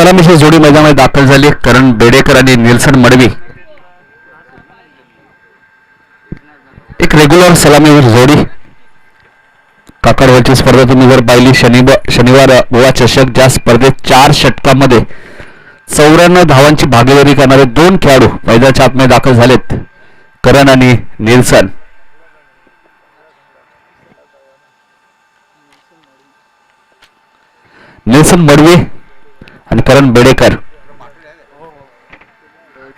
सलामीची जोडी मैदानामध्ये दाखल झाली. करण बेडेकर आणि निल्सन मडवी. एक रेग्युलर सलामीवर जोडी. काकडवरची स्पर्धा तुम्ही जर पाहिली शनिवार गोवा चषक, ज्या स्पर्धेत 4 षटकांमध्ये 94 धावांची भागीदारी करणारे 2 खेळाडू मैदानाच्या आतमध्ये दाखल झालेत, करण आणि निल्सन. निल्सन मडवी आणि करण बेडेकर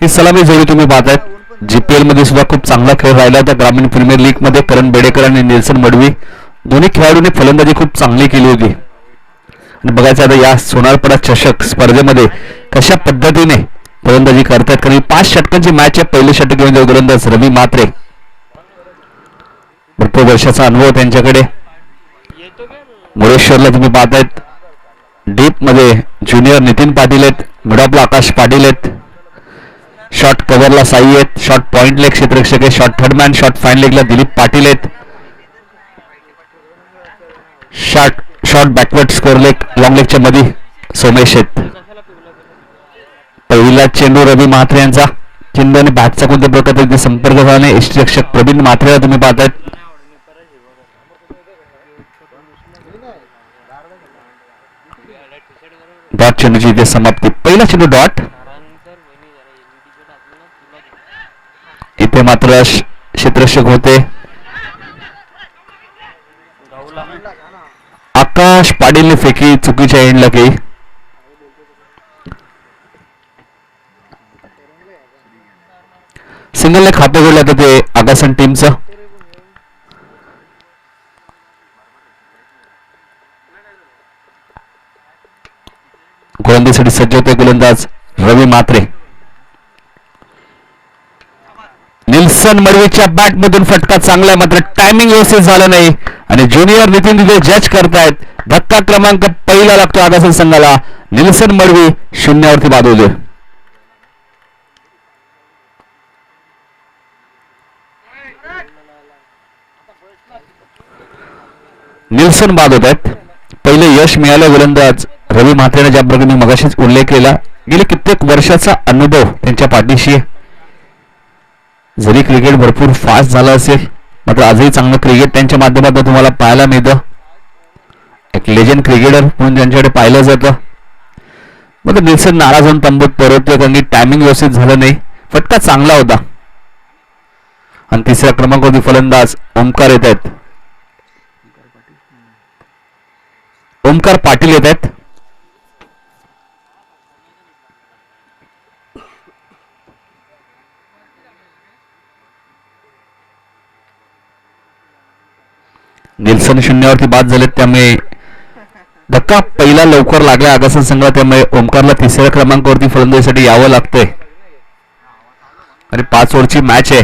ही सलामी जोडी तुम्ही पाहताय. जीपीएल मध्ये सुद्धा खूप चांगला खेळ राहिला होता. ग्रामीण प्रीमियर लीग मध्ये करण बेडेकर आणि निल्सन मडवी दोन्ही खेळाडूंनी फलंदाजी खूप चांगली केली होती. आणि बघायचं आता या सोनारपडा चषक स्पर्धेमध्ये कशा पद्धतीने फलंदाजी करतात. कारण 5 षटकांची मॅच आहे. पहिले षटक घेऊन गोलंदाज रवी म्हात्रे, भरपूर वर्षाचा अनुभव त्यांच्याकडे. मुळेश्वरला तुम्ही पाहतायत डीप मध्ये ज्युनियर नितीन पाटील आहेत, मिडॉपला आकाश पाटील आहेत, शॉर्ट कव्हरला साई आहेत, शॉर्ट पॉइंट लेग क्षेत्ररक्षक आहे, शॉर्ट थर्डमॅन, शॉर्ट फाईन लेगला दिलीप पाटील आहेत, short backward square leg long लेगच्या मध्ये सोमेश आहेत. पहिला चेंडू रवी म्हात्रे यांचा. चेंडू आणि बॅटचा कोणत्या प्रकारे संपर्क झाला नाही. यष्टीरक्षक प्रवीण म्हात्रेला तुम्ही पाहतायत. डॉट चेंडूची इथे समाप्ती. पहिला चेंडू डॉट. इथे मात्र क्षेत्ररक्षक होते आकाश पाटीलने फेकी चुकीच्या एंडला केली. सिंगलने खाते उघडलं होतं ते आगासन टीमचं. गोलंदाजीसाठी सज्ज होते गोलंदाज रवी म्हात्रे. निल्सन मडवीच्या बॅट मधून फटका चांगला आहे, मात्र टायमिंग व्यवस्थित झालं नाही आणि ज्युनियर नितीन तिथे जज करतायत. धक्का क्रमांक पहिला लागतो आगासन संघाला. निल्सन मडवी 0वरती बाद होते. निल्सन बाद होत आहेत. पहिले यश मिळालं गोलंदाज रवी म्हात्रेने, ज्या प्रकारे मगाशीच उल्लेख केला. गेले कित्येक वर्षाचा अनुभव त्यांच्या पाठीशी. जरी क्रिकेट भरपूर फास्ट झालं असेल, मात्र आजही चांगलं क्रिकेट त्यांच्या माध्यमातून तुम्हाला पाहायला मिळतं. एक लेजंड क्रिकेटर म्हणून त्यांच्याकडे पाहिलं जातं. मग निल्सन नाराज होऊन तंबूत परततोय कारण की टायमिंग व्यवस्थित झालं नाही. फटका चांगला होता. आणि तिसऱ्या क्रमांकावरती फलंदाज ओमकार येत आहेत. ओमकार पाटील येत आहेत. निल्सन 0वरती बाद झालेत, त्यामुळे धक्का पहिला लवकर लागला आगासन संघाला. त्यामुळे ओमकारला तिसऱ्या क्रमांकावरती फलंदाजीसाठी यावं लागतंय. आणि 5 ओव्हरची मॅच आहे.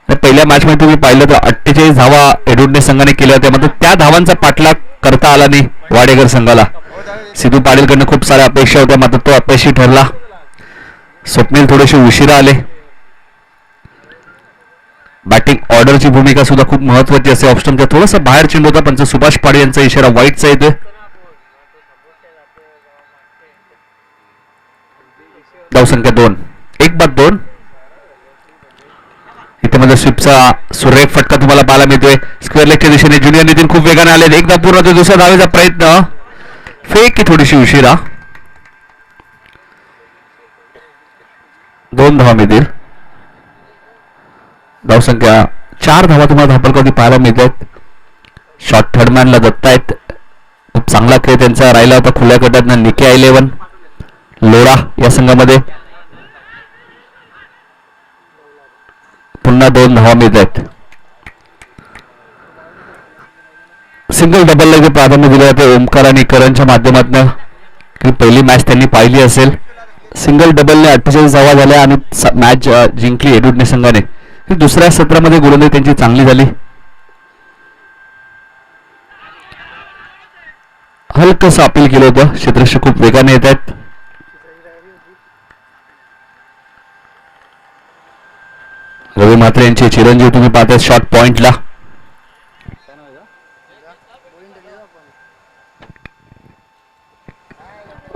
पहिल्या मॅच मध्ये तुम्ही पाहिलं तर 48 धावा एडुडने संघाने केल्या होत्या, मात्र त्या धावांचा पाठलाग करता आला नाही वाडेकर संघाला. सिद्धू पाटीलकडनं खूप साऱ्या अपेक्षा होत्या, मात्र तो अपयशी ठरला. स्वप्नील थोडेसे उशिरा आले. बॅटिंग ऑर्डरची भूमिका सुद्धा खूप महत्वाची असते. ऑप्शनच्या थोडासा बाहेर चेंडू होता, पंच सुभाष पाडे यांचा इशारा वाईटचा येतोय. धावसंख्या 2, 1-2. इथे मध्ये स्वीपचा सुरेख फटका तुम्हाला पाहायला मिळतोय. स्क्वेअर लेगच्या दिशेने ज्युनियर नितीन खूप वेगाने आले. एकदा पूर्ण तो दुसऱ्या धावेचा प्रयत्न, फेक की थोडीशी उशिरा. 2 धावा मिळतील. धावसंख्या 4 धावा तुम्हाला धापलकवरती पाहायला मिळतात. शॉर्ट थर्डमॅनला दत्तायत. खूप चांगला खेळ त्यांचा राहिला होता खुल्या गटातनं. निके 11 लोरा या संघामध्ये. पुन्हा 2 धावा मिळत आहेत. सिंगल डबलला जे प्राधान्य दिलं जाते ओमकार आणि करणच्या माध्यमातून. पहिली मॅच त्यांनी पाहिली असेल. सिंगल डबलने 48 धावा झाल्या आणि मॅच जिंकली एडुडने संघाने. दुसऱ्या सत्रामध्ये गोलंदाजी त्यांची चांगली झाली. हलकसं अपील केलं होतं. क्षेत्ररक्षक खूप वेगाने येत आहेत. रवी म्हात्रे यांचे चिरंजीव तुम्ही पाहताय शॉर्ट पॉइंटला.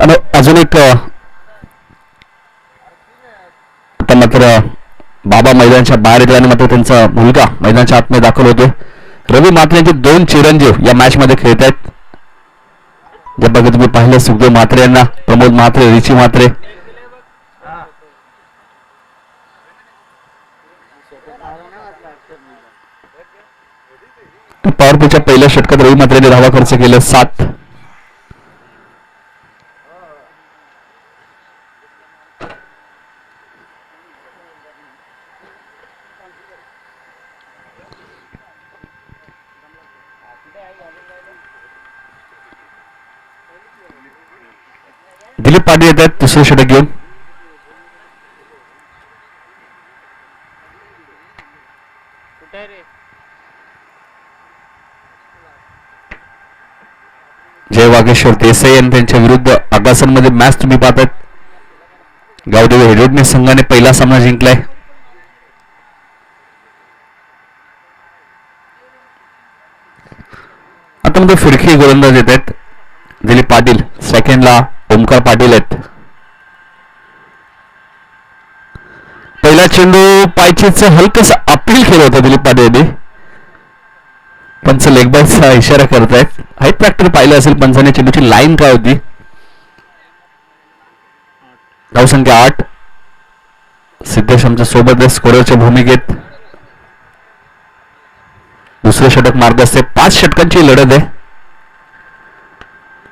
आणि अजून एक षटक. आता मात्र बाबा मैदानाच्या बाहेर येतल्याने मात्र त्यांचा मुलगा मैदानाच्या आतमध्ये दाखल होतोय. रवी म्हात्रे यांचे 2 चिरंजीव या मॅच मध्ये खेळत आहेत. ज्या बघा तुम्ही पाहिलं सुखदेव म्हात्रे यांना, प्रमोद म्हात्रे, रिची म्हात्रे. पॉवर प्लेच्या पहिल्या षटकात रवी म्हात्रेने धावा खर्च केले 7. दिलीप पाटील येत आहेत दुसरे षटक घेऊन. जय वागेश्वर देसाई आणि त्यांच्या विरुद्ध आगासनमध्ये मॅच तुम्ही पाहतात. गावदेवी हेडोडणे संघाने पहिला सामना जिंकलाय. आता मध्ये फिरकी गोलंदाज येत आहेत. दिलीप पाटील, सेकंडला ओमकार पाटील आहेत. पहिला चेंडू पायचीच हलकस अपील केलं होतं दिलीप पाटील यांनी. पंच लेग बायचा इशारा करत आहेत. हाईट फॅक्टर पाहिलं असेल पंचाने. चेंडूची लाईन काय होती? धावसंख्या 8. सिद्धेश आमच्या सोबत स्कोररच्या भूमिकेत. दुसरे षटक मार्गस्थ आहे. 5 षटकांची लढत आहे.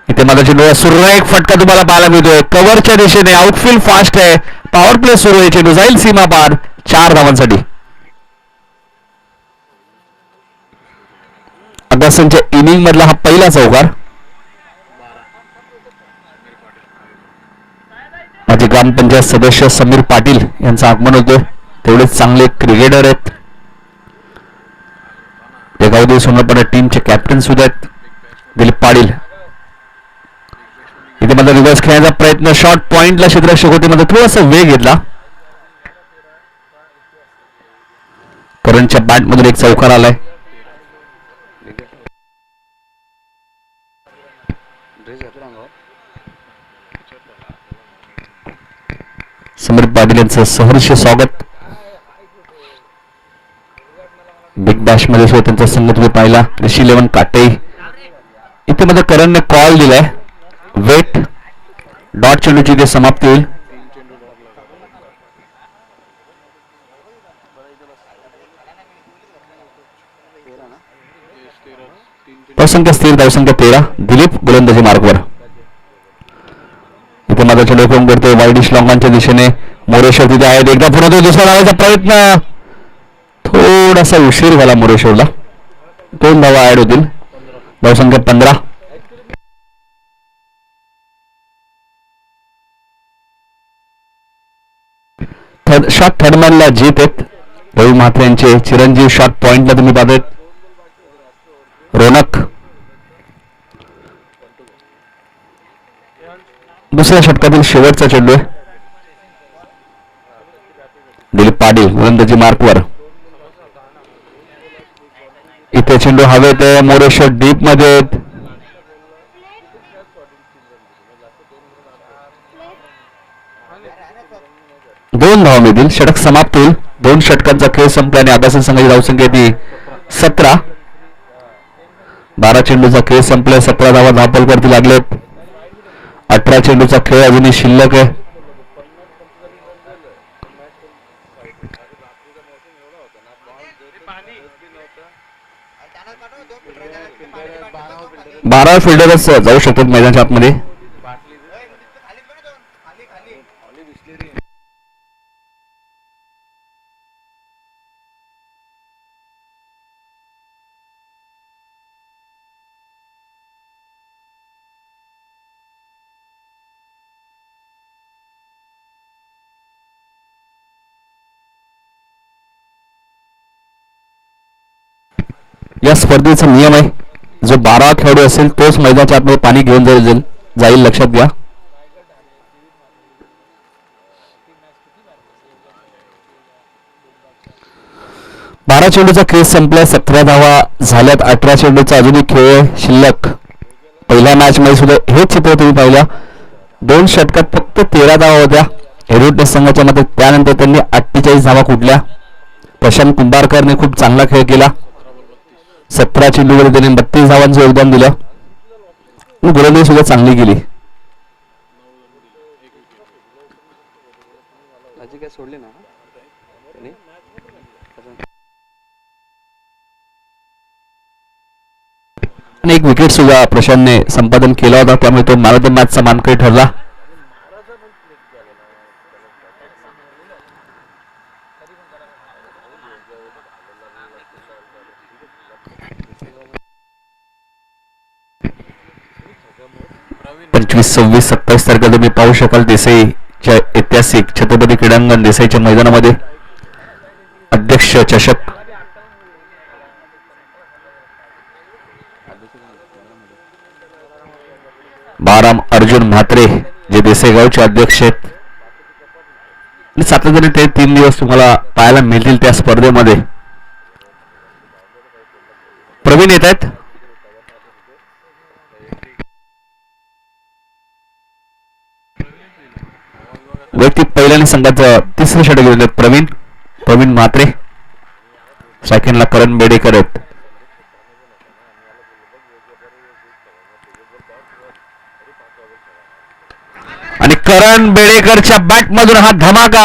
इथे माझा चेंडू सुरेख फटका तुम्हाला पाहायला मिळतोय. कव्हरच्या दिशेने आउटफील्ड फास्ट आहे. पॉवर प्ले सुरू आहे. चेंडू जाईल सीमा पार 4 धावांसाठी. आगासनच्या इनिंग मधला हा पहिला चौकार. माझे ग्रामपंचायत सदस्य समीर पाटील यांचं आगमन होतोय. तेवढेच चांगले क्रिकेटर आहेत. गावदेव सोनरपाडा टीमचे कॅप्टन सुद्धा आहेत दिलीप पाटील. इथे मला रिव्हर्स खेळण्याचा प्रयत्न. शॉर्ट पॉइंटला क्षेत्ररक्षक होते, मध्ये थोडासा वेग घेतला. करणच्या बॅट मधून एक चौकार आलाय. समीर पाटील यांचं सहर्ष स्वागत. बिग बॅश मध्ये सुद्धा त्यांचा संघ तुम्ही पाहिला. ऋषी 11 काटे. इथे मध्ये करणने कॉल दिलाय. वेट डॉट चेंडूची इथे समाप्ती होईल. धावसंख्या स्थिर. धावसंख्या 13. दिलीप गोलंदाजी मार्गवर. इथे माझा चेंडू फोन करतोय वाईडिश लॉंगांच्या दिशेने. मोरेश्वर तिथे आहेत. एकदा पुन्हा दुसरा धावायचा प्रयत्न. थोडासा उशीर झाला मोरेश्वरला. 2 धावा ऍड होतील. धावसंख्या 15. शॉट थर्डमॅनला जीत आहेत. रवी म्हात्रे यांचे चिरंजीव शॉट पॉइंटला तुम्ही पाहतायत. रोनक दुसऱ्या षटकातील शेवटचा चेंडू आहे. दिलीप पाटील गोलंदाजी मार्कवर. इथे चेंडू हवेत. मोरेश्वर डीप मध्ये. 2 धावा मिळतील. षटक समाप्त होईल. 2 षटकांचा खेळ संपल्याने आगासन संघाची धावसंख्या ती 17. 12 चेंडूचा खेळ संपलाय. 17 धावा धावपलवरती लागलेत. 18 चेंडूचा खेळ अजूनही शिल्लक आहे. बारा फिल्डरच जाऊ शकतात मैदानाच्या आतमध्ये. या स्पर्धेचा नियम आहे, जो 12 खेळाडू असेल तोच मैदानाच्या आतमध्ये पाणी घेऊन जाईल लक्षात घ्या. बारा चेंडूचा खेळ संपलाय. 17 धावा झाल्यात. 18 चेंडूचा अजूनही खेळ शिल्लक. पहिल्या मॅच मध्ये सुद्धा हेच चित्र तुम्ही पाहिलं. 2 षटकात फक्त 13 धावा होत्या हेरिटेज संघाच्या मध्ये. त्यानंतर त्यांनी 48 धावा कुठल्या. प्रशांत कुंभारकरने खूप चांगला खेळ केला. 17 चेंडूमध्ये त्यांनी 32 धावांचं योगदान दिलं. गोलंदाजी सुद्धा चांगली केली. आणि एक विकेट सुद्धा प्रशांतने संपादन केला होता. त्यामुळे तो मॅन ऑफ द मॅचचा मानकरी ठरला. पंचवीस 26 27 तारखेला तुम्ही पाहू शकाल देसाईच्या ऐतिहासिक छत्रपती क्रीडांगण देसाईच्या मैदानामध्ये अध्यक्ष चषक. बाराम अर्जुन म्हात्रे जे देसाई गावचे अध्यक्ष आहेत. आणि सातत्याने ते 3 दिवस तुम्हाला पाहायला मिळतील त्या स्पर्धेमध्ये. प्रवीण येत आहेत. वैयक्तिक पहिल्याने संघाचं 3रं षटक घेतलं प्रवीण म्हात्रे. सेकंडला करण बेडेकर आहेत. आणि करण बेडेकरच्या बॅट मधून हा धमाका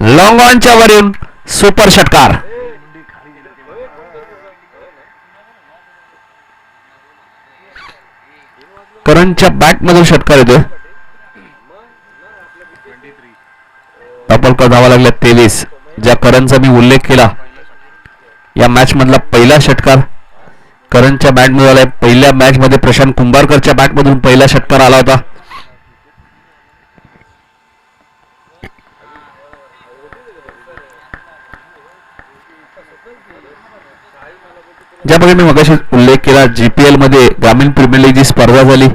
लॉंग ऑनच्या वरून सुपर षटकार. करणच्या बॅट मधून षटकार येतोय. टॉपल धावा लागल्या 23. ज्या करणचा मी उल्लेख केला या मॅच मधला पहिला षटकार करणच्या बॅट मध्ये आलाय. पहिल्या मॅच मध्ये प्रशांत कुंभारकरच्या बॅट मधून पहिला षटकार आला होता. ज्याप्रकारे मी मगाशी उल्लेख केला जीपीएल मध्ये ग्रामीण प्रीमियर लीग जी स्पर्धा झाली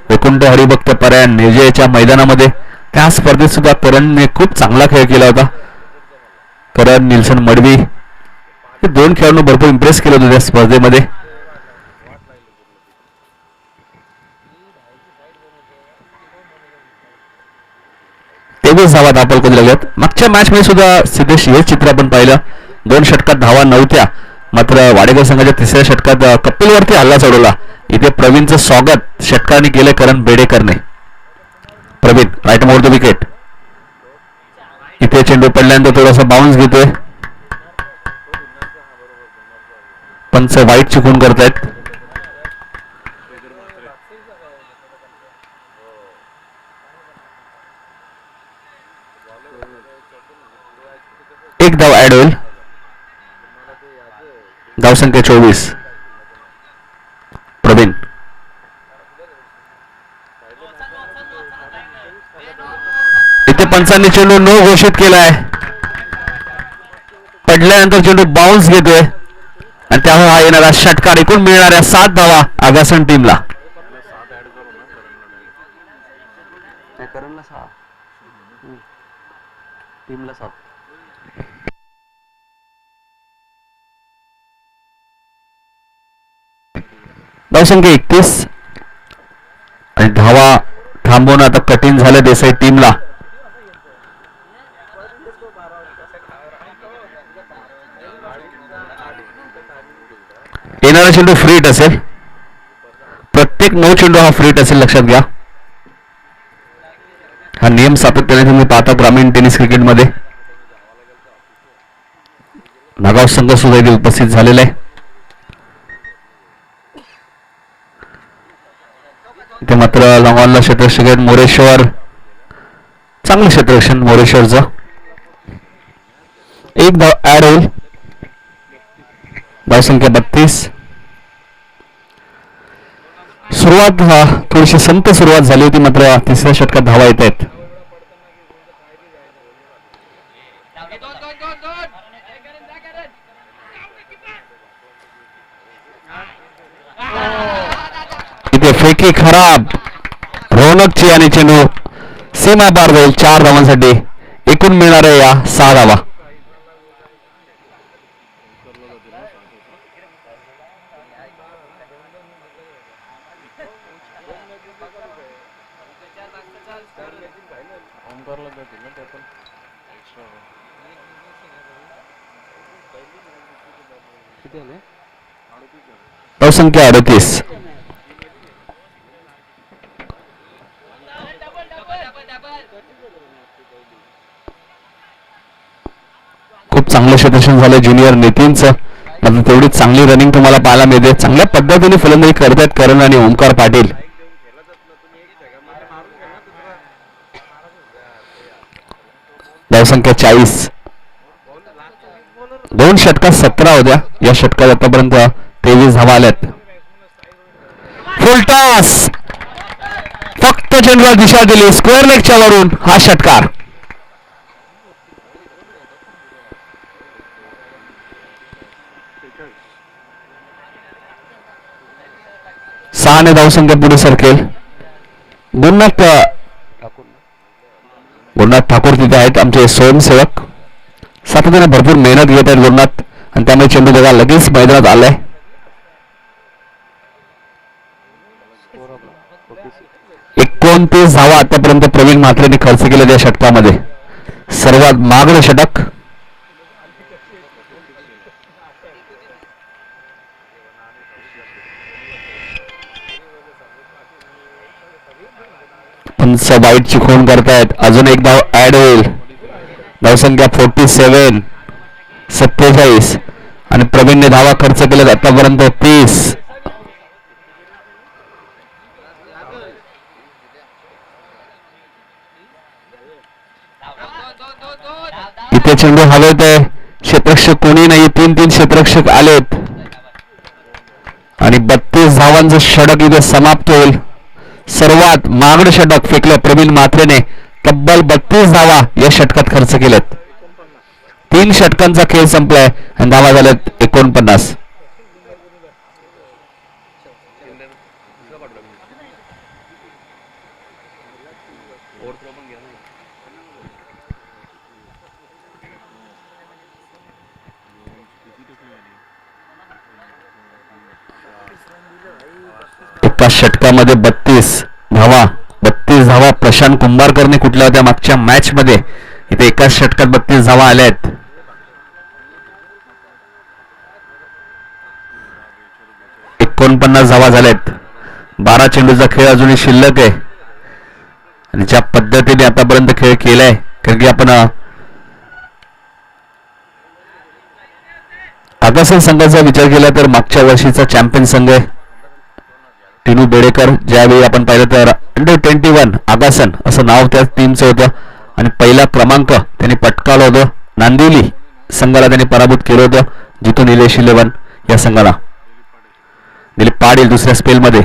वैकुंठ हरिभक्त परायण निर्जयच्या मैदानामध्ये त्या स्पर्धेत सुद्धा करणने खूप चांगला खेळ केला होता. करण निल्सन मडवी हे 2 खेळाडूंना भरपूर इम्प्रेस केलं होतं त्या स्पर्धेमध्ये. तेवीस धावा दाखल करू लागल्यात. मागच्या मॅच मध्ये सुद्धा सिद्धेश हेच चित्र आपण पाहिलं. 2 षटकात धावा नव्हत्या. मात्र वाडेकर संघाच्या 3ऱ्या षटकात कपिलवरती हल्ला चढवला. इथे प्रवीणचं स्वागत षटकाने केले करण बेडेकरने. Pravin right more the wicket. इथे चेंडू पडल्यानंतर थोडासा बाउन्स घेतोय. पंच वाईट चुकून करतायत. एक धाव ऍड होईल. धावसंख्या 24. प्रवीण इथे पंचांनी चेंडू नो घोषित केलाय. पडल्यानंतर चेंडू बाउन्स घेतोय आणि त्यामुळे हा येणारा षटकार. एकूण मिळणाऱ्या 7 धावा आगासन टीमला. धावसंख्या 31 आणि धावा थांबवणं आता कठीण झालं देसाई टीमला. येणारा चेंडू फ्री हिट असेल. प्रत्येक 9 चेंडू हा फ्री हिट असेल लक्षात घ्या. हा नियम सातत्याने तुम्ही पाहता ग्रामीण टेनिस क्रिकेटमध्ये. नागाव संघ सुद्धा इथे उपस्थित झालेला आहे. इथे मात्र लॉंगॉनला क्षेत्ररक्षक मोरेश्वर. चांगलं क्षेत्ररक्षण मोरेश्वरचं. एक धाव ऍड होईल. धावसंख्या 32. सुरुवात थोडीशी संत सुरुवात झाली होती मात्र 3ऱ्या षटकात धावा येत आहेत. इथे फेकी खराब. रौनकची आणि चेंडू सीमा पार जाईल 4 धावांसाठी. एकूण मिळणार आहे या 6 धावा. धावसंख्या 38. खूप चांगलं क्षेत्ररक्षण झालं ज्युनियर नितीनचं. मात्र तेवढी चांगली रनिंग तुम्हाला पाहायला मिळते. चांगल्या पद्धतीने फलंदाजी करतायत करण आणि ओमकार पाटील. धावसंख्या 40. 2 षटकात 17 होत्या. या षटकात आतापर्यंत 23 धावा आल्यात. फुलटॉस, फक्त चेंडूला दिशा दिली स्क्वेअर लेगच्या वरून. हा षटकार 6 धावसंख्या पुढे सरकेल. गुरुनाथ ठाकूर तिथे आहेत आमचे स्वयंसेवक. सातत्याने भरपूर मेहनत घेत आहेत गुरुनाथ आणि त्यामुळे चेंडू बघा लगेच मैदानात आलाय. 29 धावा आतापर्यंत प्रवीण म्हात्रेने खर्च केले त्या षटकामध्ये. सर्वात मागणं षटक. पंच वाईटची खूण करतायत. अजून एक धाव ऍड होईल. धावसंख्या 47. 47 आणि प्रवीणने धावा खर्च केले आतापर्यंत 30. इथे चेंडू हवेत आहे. क्षेत्ररक्षक कोणी नाही. 3 क्षेत्ररक्षक आलेत आणि 32 धावांचं षटक इथे समाप्त होईल. सर्वात मागणं षटक फेकलं प्रवीण म्हात्रेने. तब्बल 32 धावा या षटकात खर्च केल्यात. 3 षटकांचा खेळ संपलाय आणि धावा झाल्यात 49. एका षटकामध्ये 32 धावा प्रशांत कुंभारकरने कुठल्या होत्या मागच्या मॅच मध्ये. इथे एकाच षटकात 32 धावा आल्या आहेत. धावा झाल्यात. 12 चेंडूचा खेळ अजूनही शिल्लक आहे आणि ज्या पद्धतीने आतापर्यंत खेळ केलाय, कारण की आपण आगासन संघाचा विचार केला तर मागच्या वर्षीचा चॅम्पियन संघ आहे टिनू बेडेकर. ज्यावेळी आपण पाहिलं तर अंडर-21 आगासन असं नाव त्या टीमचं होतं आणि पहिला क्रमांक त्यांनी पटकावलं होतं. नांदिवली संघाला त्यांनी पराभूत केलं होतं, जिथून निलेश 11 या संघाला. दिलीप पाटील दुसऱ्या स्पेलमध्ये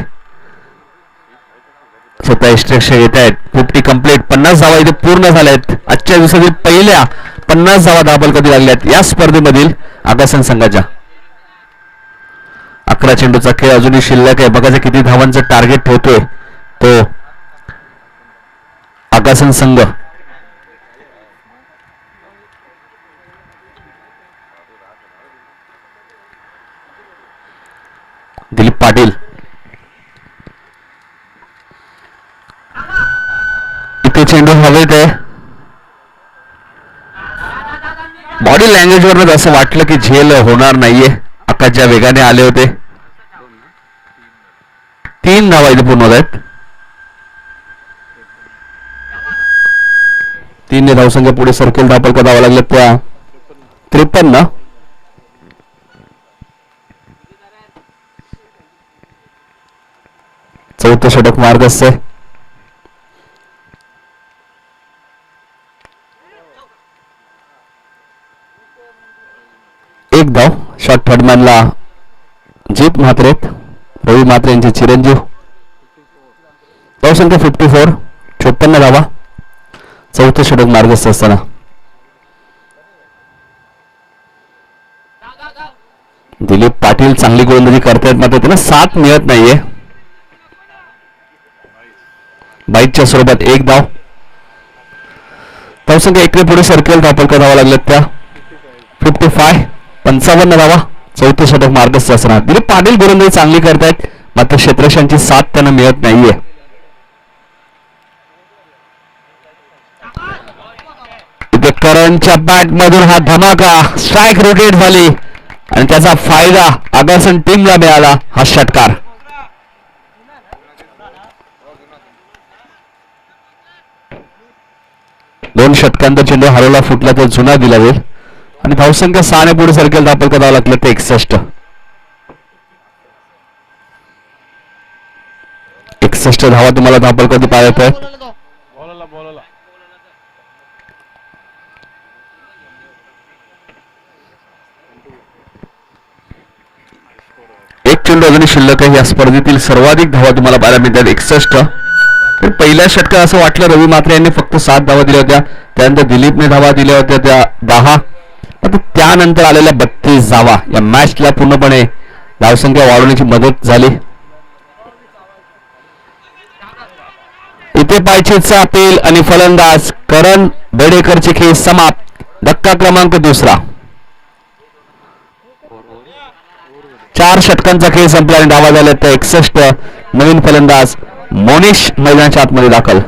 स्वतः एक्स्ट्रेक्शन येत आहेत. 50 कंप्लीट. 50 धावा इथे पूर्ण झाल्या आहेत. आजच्या दिवसातील पहिल्या 50 धावा धाबल कधी लागल्यात या स्पर्धेमधील आगासन संघाच्या. 11 चेंडूचा खेळ अजूनही शिल्लक आहे. बघायचं किती धावांचं टार्गेट ठेवतोय तो आगासन संघ. दिलीप पाटील इथे चेंडू हवेत आहे. बॉडी लँग्वेज वरच असं वाटलं की झेल होणार नाहीये. आकाश ज्या वेगाने आले होते. 3 धावा इथे पूर्ण होत आहेत. 3 धावसंख्या पुढे सरकेल. धापल का धावा लागल्या त्या 53. चौथं षटक मार्गस्थ आहे. एक धाव. शॉट थर्डमॅनला जीत म्हात्रे, रवी म्हात्रे यांचे चिरंजीव. धावसंख्या 54. 54 धावा. चौथं षटक मार्गस्थ असताना दिलीप पाटील चांगली गोलंदाजी करतायत, मात्र त्यांना साथ मिळत नाहीये. 22च्या स्वरूपात एक धाव. धावसंख्या 1 पुढे सरकेल. धापल धावा लागल्यात त्या 55. 55 धावा. चौथं षटक मार्गस्थ असणार. दिलीप पाटील गोलंदाजी चांगली करतायत, मात्र क्षेत्ररक्षकांची साथ त्यांना मिळत नाहीये. इथे करणच्या बॅट मधून हा धमाका, स्ट्राईक रोटेट झाली आणि त्याचा फायदा आगासन टीमला मिळाला. हा षटकार दोन षटकांचा चेंडू हरवला फुटला तर जुना दिला जाईल आणि धावसंख्या 6 ने पुढे सरकेल. धापल करावं लागलं ते 61 धावा तुम्हाला धापल कधी पाहत आहे. एक चेंडू अजूनही शिल्लक आहे. या स्पर्धेतील सर्वाधिक धावा तुम्हाला पाहायला मिळतात 61. तर पहिल्या षटकात असं वाटलं रवी मात्रे यांनी फक्त 7 धावा दिल्या होत्या. त्यानंतर दिलीपने धावा दिल्या होत्या त्या 10. आता त्यानंतर आलेल्या 32 धावा या मॅचला पूर्णपणे धावसंख्या वाढवण्याची मदत झाली. इथे पायचीचा अपील आणि फलंदाज करण बेडेकरचे खेळ समाप्त. धक्का क्रमांक 2. 4 षटकांचा खेळ संपला आणि धावा झाल्या त्या 61. नवीन फलंदाज मोनिश मैदानाच्या आतमध्ये दाखल.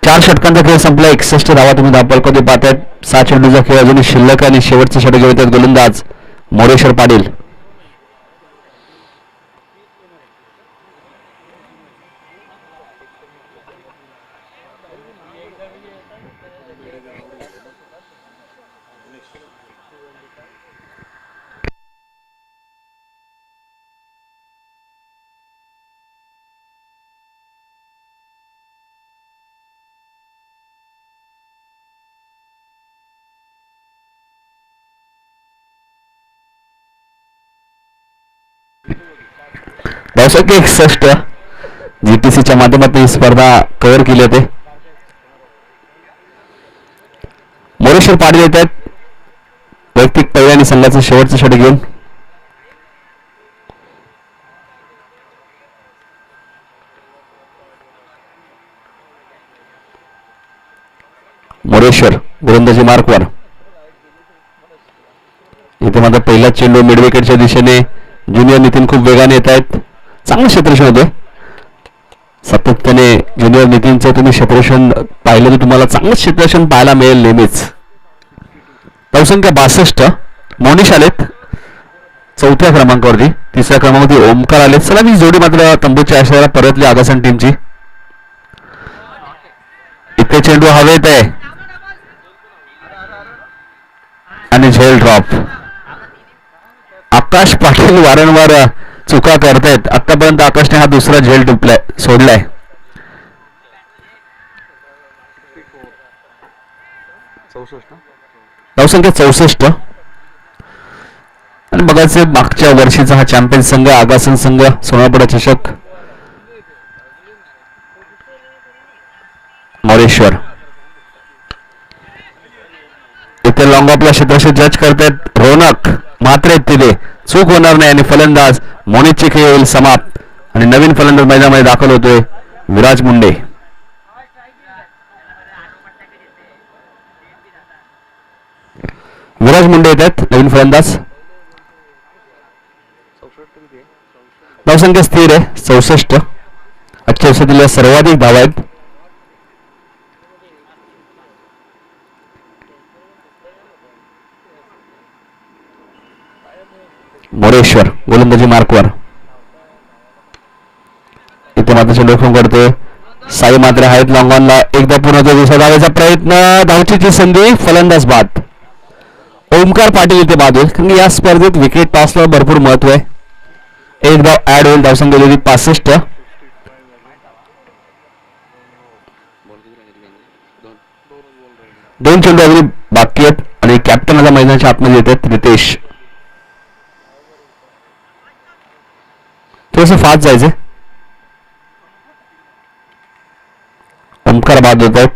चार षटकांचा खेळ संपला. 61 धावा तुम्ही धापल कधी पाहतायत. 6 चेंडूचा खेळ अजूनही शिल्लक आणि शेवटचे षटक घेऊन येतात गोलंदाज मोरेश्वर पाटील. धावसंख्या 61. जीटीसीच्या माध्यमातून ही स्पर्धा कव्हर केली होते. मोरेश्वर पाटील येत आहेत वैयक्तिक पहिल्या आणि संघाचं शेवटचं षटक घेऊन. मोरेश्वर गोलंदाजी मार्कवर. इथे माझा पहिला चेंडू मिड विकेटच्या दिशेने ज्युनियर नितीन खूप वेगाने येत आहेत. चांगलं क्षेत्ररक्षण होते. सातत्याने ज्युनियर नितीनचं तुम्ही क्षेत्ररक्षण पाहिलं तर तुम्हाला चांगलं क्षेत्ररक्षण पाहायला मिळेल नेहमीच. धावसंख्या 62. मोनिश आलेत 4थ्या क्रमांकावरती. 3ऱ्या क्रमांकावरती ओमकार आलेत. चला मी जोडी मात्र तंबूच्या आश्रयाला परतली आगासन टीमची. इथे चेंडू हवेत आहे आणि झेल ड्रॉप. आकाश पाटील वारंवार चुका करतायत. आतापर्यंत आकाशने हा दुसरा झेल सोडलाय. धावसंख्या 64. आणि बघायचं मागच्या वर्षीचा हा चॅम्पियन संघ आगासन संघ सोनापडा चषक मोरेश्वर. इथे लॉंग ऑफला क्षेत्ररक्षण जज करतायत रोनक मात्र तिथे चूक होणार नाही आणि फलंदाज मोनिशचे खेळ होईल समाप्त. आणि नवीन फलंदाज मैदानामध्ये दाखल होतोय विराज मुंडे. विराज मुंडे येतात नवीन फलंदाज. धावसंख्या स्थिर आहे 64. आजच्या दिवसातील सर्वाधिक धावा आहेत. मोरेश्वर गोलंदाजी मार्कवर. इथे मात्र चेंडू करतोय साई मात्र आहेत लॉंगॉनला. एकदा पुन्हा दुसरा धावायचा प्रयत्न. धावचीची संधी. फलंदाज बाद. ओमकार पाटील इथे बाद होईल कारण या स्पर्धेत विकेट टॉसला भरपूर महत्व आहे. एक धाव ऍड होईल. धावसंख्या गेलेली 65. दोन चेंडू अजून बाकी आहेत आणि कॅप्टन आता मैदानाच्या आतमध्ये येतात रितेश. थोडंसं फास्ट जायचंय. ओमकार बाद होत आहेत.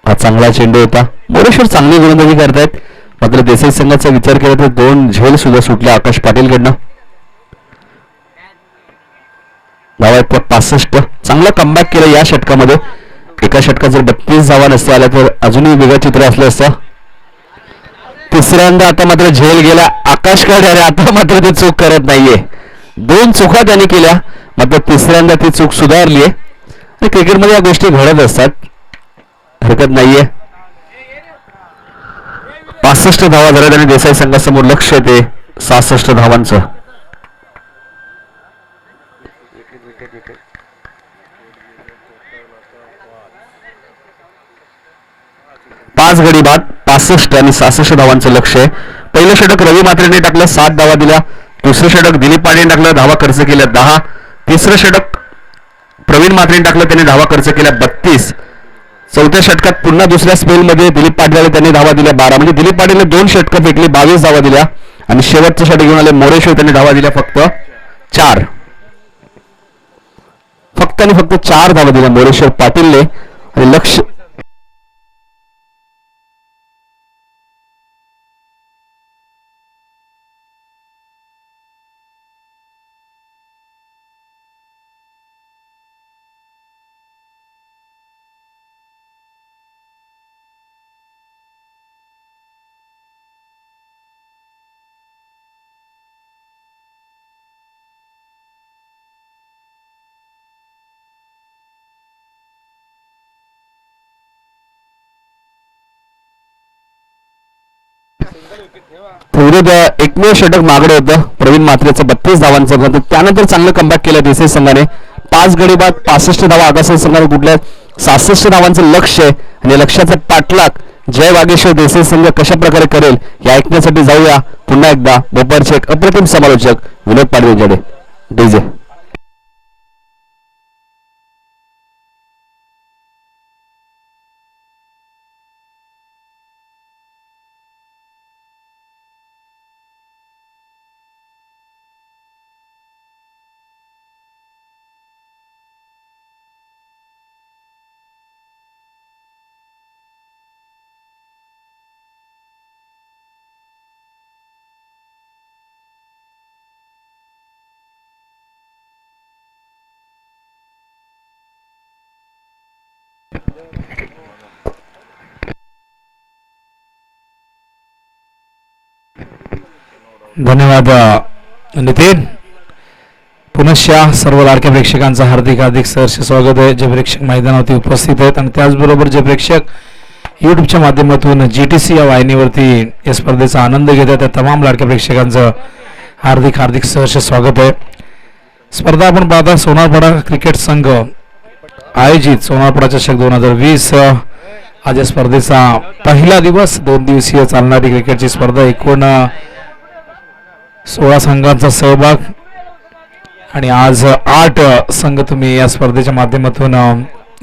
हा चांगला चेंडू होता. मोरेश्वर चांगली गोलंदाजी करतायत, मात्र देसाई संघाचा विचार केला तर 2 झेल सुद्धा सुटले आकाश पाटीलकडनं. धावा 65. चांगला कमबॅक केला या षटकामध्ये. एका षटकात जर 32 धावा नसते आल्या तर अजूनही वेगळं चित्र असलं असतं. तिसऱ्यांदा आता मात्र झेल गेला आकाशकडे आणि आता मात्र ते चूक करत नाहीये. 2 चुका त्याने केल्या, मात्र तिसऱ्यांदा ती चूक सुधारली आहे. क्रिकेटमध्ये या गोष्टी घडत असतात, हरकत नाहीये. 65 धावा झाल्यात आणि देसाई संघासमोर लक्ष येते 66 धावांचं. 5 गडी बाद, 65 आणि 66 धावांचं लक्ष आहे. पहिलं षटक रवी मात्रेने टाकलं, 7 धावा दिल्या. दुसरं षटक दिलीप पाटील टाकलं, धावा खर्च केल्या 10. तिसरं षटक प्रवीण मात्रेने टाकलं, त्याने धावा खर्च केल्या 32. चौथ्या षटकात पुन्हा दुसऱ्या स्पेलमध्ये दिलीप पाटील त्यांनी धावा दिल्या 12. म्हणजे दिलीप पाटीलने 2 षटकं फेकली, 22 धावा दिल्या. आणि शेवटचं षटक घेऊन आले मोरेश्वर, त्यांनी धावा दिल्या फक्त 4. फक्त आणि फक्त 4 धावा दिल्या मोरेश्वर पाटीलने. आणि लक्ष विरुद्ध एकमेव षटक मागडं होतं प्रवीण मात्रेचं 32 धावांचं. त्यानंतर चांगलं कमबॅक केलं देसाई संघाने. 5 गडी बाद, 65 धावा आगासा संघाने कुठल्या 66 धावांचं लक्ष आहे. आणि लक्ष्याचा पाठलाग जय वागेश्वर देसाई संघ कशा प्रकारे करेल या ऐकण्यासाठी जाऊया पुन्हा एकदा भोपाळचे एक अप्रतिम समालोचक विनोद पाटील यांच्याकडे. डीजे धन्यवाद नितीन. पुनश्च सर्व लाडक्या प्रेक्षकांचं हार्दिक हार्दिक सहर्ष स्वागत आहे. जे प्रेक्षक मैदानावरती उपस्थित आहेत आणि त्याचबरोबर जे प्रेक्षक यूट्यूबच्या माध्यमातून GTC या वाहिनीवरती या स्पर्धेचा आनंद घेतात त्या तमाम लाडक्या प्रेक्षकांचं हार्दिक हार्दिक सहर्ष स्वागत आहे. स्पर्धा आपण पाहता सोनारपाडा क्रिकेट संघ आयोजित सोनारपाडा चषक 2020. आज या स्पर्धेचा पहिला दिवस, 2 दिवसीय चालणारी क्रिकेटची स्पर्धा. एकूण 16 संघांचा सहभाग आणि आज 8 संघ तुम्ही या स्पर्धेच्या माध्यमातून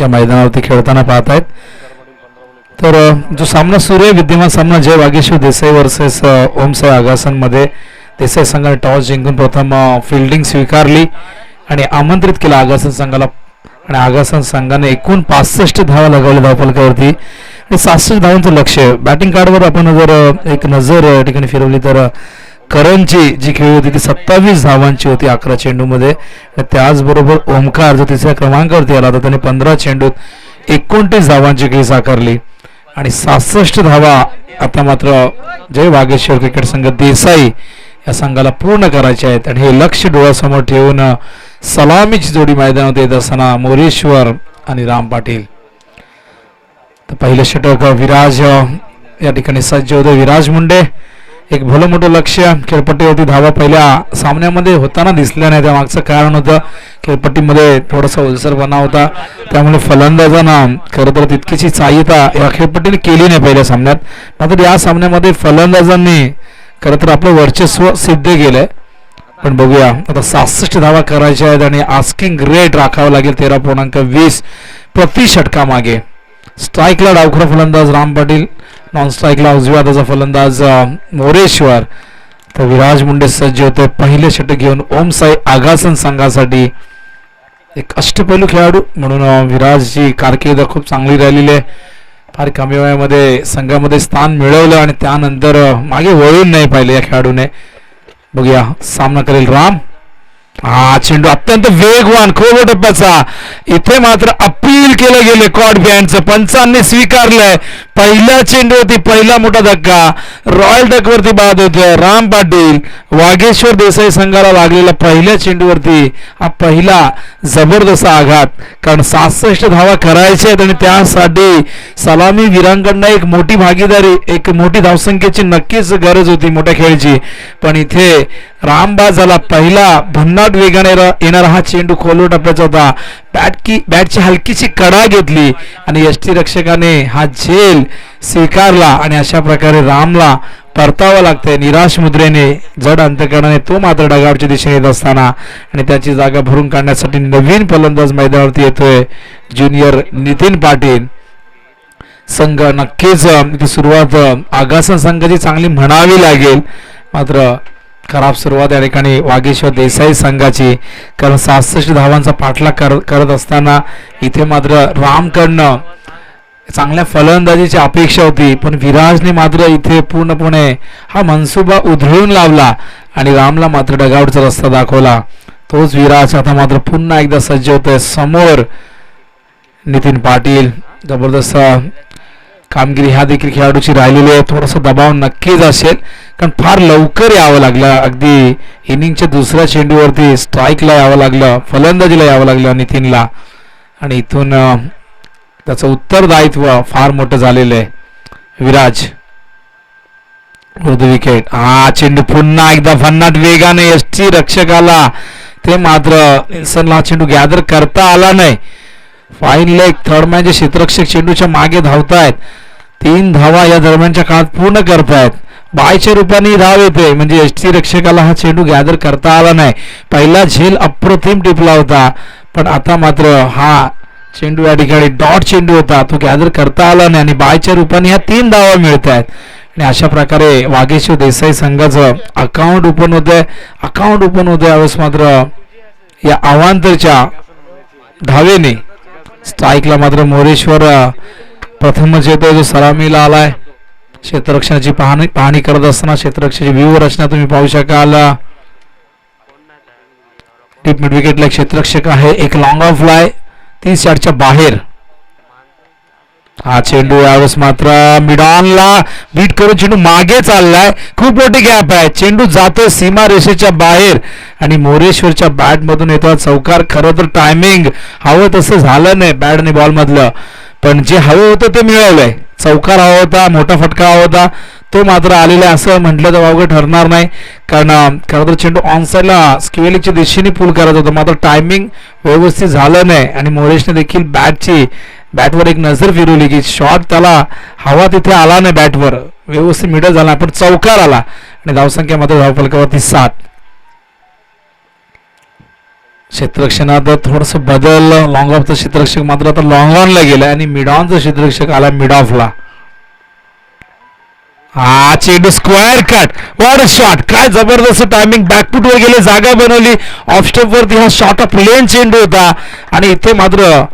या मैदानावरती खेळताना पाहतायत. तर जो सामना सुरू आहे, विद्यमान सामना जय वागेश्वर देसाई वर्सेस ओमसाई आगासनमध्ये देसाई संघाने टॉस जिंकून प्रथम फिल्डिंग स्वीकारली आणि आमंत्रित केलं आगासन संघाला. आणि आगासन संघाने एकूण 65 धावा लगावल्या धावफलकावरती आणि 66 धावांचं लक्ष. बॅटिंग कार्डवर आपण जर एक नजर या ठिकाणी फिरवली तर करणची जी खेळी होती ती 27 धावांची होती 11 चेंडूमध्ये. त्याचबरोबर ओमकार जो 3ऱ्या क्रमांकावरती आला होता त्याने 15 चेंडूत 29 धावांची खेळी साकारली आणि 66 धावा आता मात्र जय वागेश्वर क्रिकेट संघ देसाई या संघाला पूर्ण करायचे आहेत. आणि हे लक्ष डोळ्यासमोर ठेवून सलामीची जोडी मैदानात येत असताना मोरेश्वर आणि राम पाटील. तर पहिलं षटक विराज या ठिकाणी सज्ज होते. विराज मुंडे एक भलं मोठं लक्ष. खेळपट्टीवरती धावा पहिल्या सामन्यामध्ये होताना दिसल्या नाही, त्यामागचं कारण होतं खेळपट्टीमध्ये थोडासा ओलसरपणा होता. त्यामुळे फलंदाजांना खरं तर तितकीची चाहिता या खेळपट्टीने केली नाही पहिल्या सामन्यात. मात्र या सामन्यामध्ये फलंदाजांनी खरं तर आपलं वर्चस्व सिद्ध केलंय. पण बघूया आता 66 धावा करायच्या आहेत आणि आस्किंग रेट राखावं लागेल 13.20 प्रति षटकामागे. स्ट्राईकला डावखुरा फलंदाज राम पाटील नॉन स्ट्राईकला उजव्या हाताचा फलंदाज मोरेश्वर. तर विराज मुंडे सज्ज होते पहिले षटक घेऊन ओम साई आगासन संघासाठी. एक अष्टपैलू खेळाडू म्हणून विराजची कारकीर्द खूप चांगली राहिलेली आहे. फार कमी वयामध्ये संघामध्ये स्थान मिळवलं आणि त्यानंतर मागे वळून नाही पाहिले या खेळाडूने. बघूया सामना करेल राम. चेंडू अत्यंत वेगवान खोल टप्प्याचा. इथे मात्र अपील केलं गेले कॉड बँडचं. पंचांनी स्वीकारलंय. पहिल्या चेंडूवरती पहिला मोठा धक्का. रॉयल डकवरती बाद होतोय. राम पाटील वागेश्वर देसाई संघाला लागलेला पहिल्या चेंडूवरती हा पहिला जबरदस्त आघात. कारण 67 धावा करायच्या आहेत आणि त्यासाठी सलामी वीरांकडनं एक मोठी भागीदारी, एक मोठी धावसंख्येची नक्कीच गरज होती मोठ्या खेळची. पण इथे रामबाज झाला. पहिला भन्नाट वेगाने येणारा हा चेंडू खोलवर टप्प्याचा होता. बॅटची हलकीशी कडा घेतली आणि यष्टी रक्षकाने हा झेल स्वीकारला आणि अशा प्रकारे रामला परतावं लागतंय निराश मुद्रेने, जड अंतकरणाने. तो मात्र डगावरच्या दिशेने येत असताना आणि त्याची जागा भरून काढण्यासाठी नवीन फलंदाज मैदानावरती येतोय ज्युनियर नितीन पाटील. संघ नक्कीच इथे सुरुवात आगासन संघाची चांगली म्हणावी लागेल. मात्र खराब सुरुवात या ठिकाणी वागेश्वर देसाई संघाची. कारण 67 धावांचा पाठलाग करत असताना इथे मात्र रामकडनं चांगल्या फलंदाजीची अपेक्षा होती. पण विराजने मात्र इथे पूर्णपणे हा मनसुबा उधळून लावला आणि रामला मात्र डगावरचा रस्ता दाखवला. तोच विराज आता मात्र पुन्हा एकदा सज्ज होतोय. समोर नितीन पाटील. जबरदस्त कामगिरी ह्या देखील खेळाडूची राहिलेली आहे. थोडासा दबाव नक्कीच असेल कारण फार लवकर यावं लागलं. अगदी इनिंगच्या दुसऱ्या चेंडूवरती स्ट्राईकला यावं लागलं, फलंदाजीला यावं लागलं नितीनला. आणि इथून त्याचं उत्तरदायित्व फार मोठं झालेलं आहे. विराज विरुद्ध विकेट. चेंडू पुन्हा एकदा भन्नाट वेगाने यष्टी रक्षकाला. ते मात्र निल्सनला चेंडू गॅदर करता आला नाही. फाईन लेग थर्ड मॅनचे क्षेत्ररक्षक चेंडूच्या मागे धावतायत. 3 धावा या दरम्यानच्या काळात पूर्ण करतायत. बायच्या रूपाने धाव येते म्हणजे यष्टी रक्षकाला हा चेंडू गॅदर करता आला नाही. पहिला झेल अप्रतिम टिपला होता पण आता मात्र हा चेंडू या ठिकाणी डॉट चेंडू होता, तो गॅदर करता आला नाही आणि बायच्या रूपाने ह्या 3 धावा मिळत आहेत. आणि अशा प्रकारे वागेश्वर देसाई संघाचं अकाउंट ओपन होतंय. यावेळेस मात्र या अवांतरच्या धावेने स्ट्राईकला मात्र मोरेश्वर प्रथमच येतोय जो सलामीला आलाय. क्षेत्ररक्षणाची पाहणी करत असताना क्षेत्ररक्षणाची व्यूहरचना तुम्ही पाहू शकाल. डीप मिड विकेटला क्षेत्ररक्षक आहे. एक लॉंग ऑफ फ्लाय 30 यार्डच्या बाहेर. हा चेंडू यावेळेस मात्र मिडॉनला बीट करून चेंडू मागे चाललाय. खूप मोठी गॅप आहे. चेंडू जातोय सीमा रेषेच्या बाहेर आणि मोरेश्वरच्या बॅट मधून येतो चौकार. खरं तर टायमिंग हवं तसं झालं नाही बॅट आणि बॉल मधलं, पण जे हवं होतं ते मिळवलंय. चौकार हवा होता, मोठा फटका हवा होता, तो मात्र आलेला असं म्हटलं तर वावगं ठरणार नाही. कारण खरं तर चेंडू ऑनसाईडला स्क्वेलिकच्या दिशेने पुल करत होता, मात्र टायमिंग व्यवस्थित झालं नाही आणि मोरेशने देखील बॅटवर एक नजर फिरवली की शॉट त्याला हवा तिथे आला नाही, बॅटवर व्यवस्थित मिडल झाला पण चौकार आला आणि धावसंख्या मात्र धावफलकावरती 7. क्षेत्ररक्षणात थोडस बदल. लॉंग ऑफचा क्षेत्ररक्षक मात्र आता लॉंग ऑनला गेला आणि मिड ऑनचा क्षेत्ररक्षक आला मिड ऑफला. चेंडू square cut. What a shot. काय जबरदस्त टायमिंग. बॅकफुटवर गेले, जागा बनवली. ऑफ स्टेप वरती हा शॉट ऑफ लेन चेंडू होता आणि इथे मात्र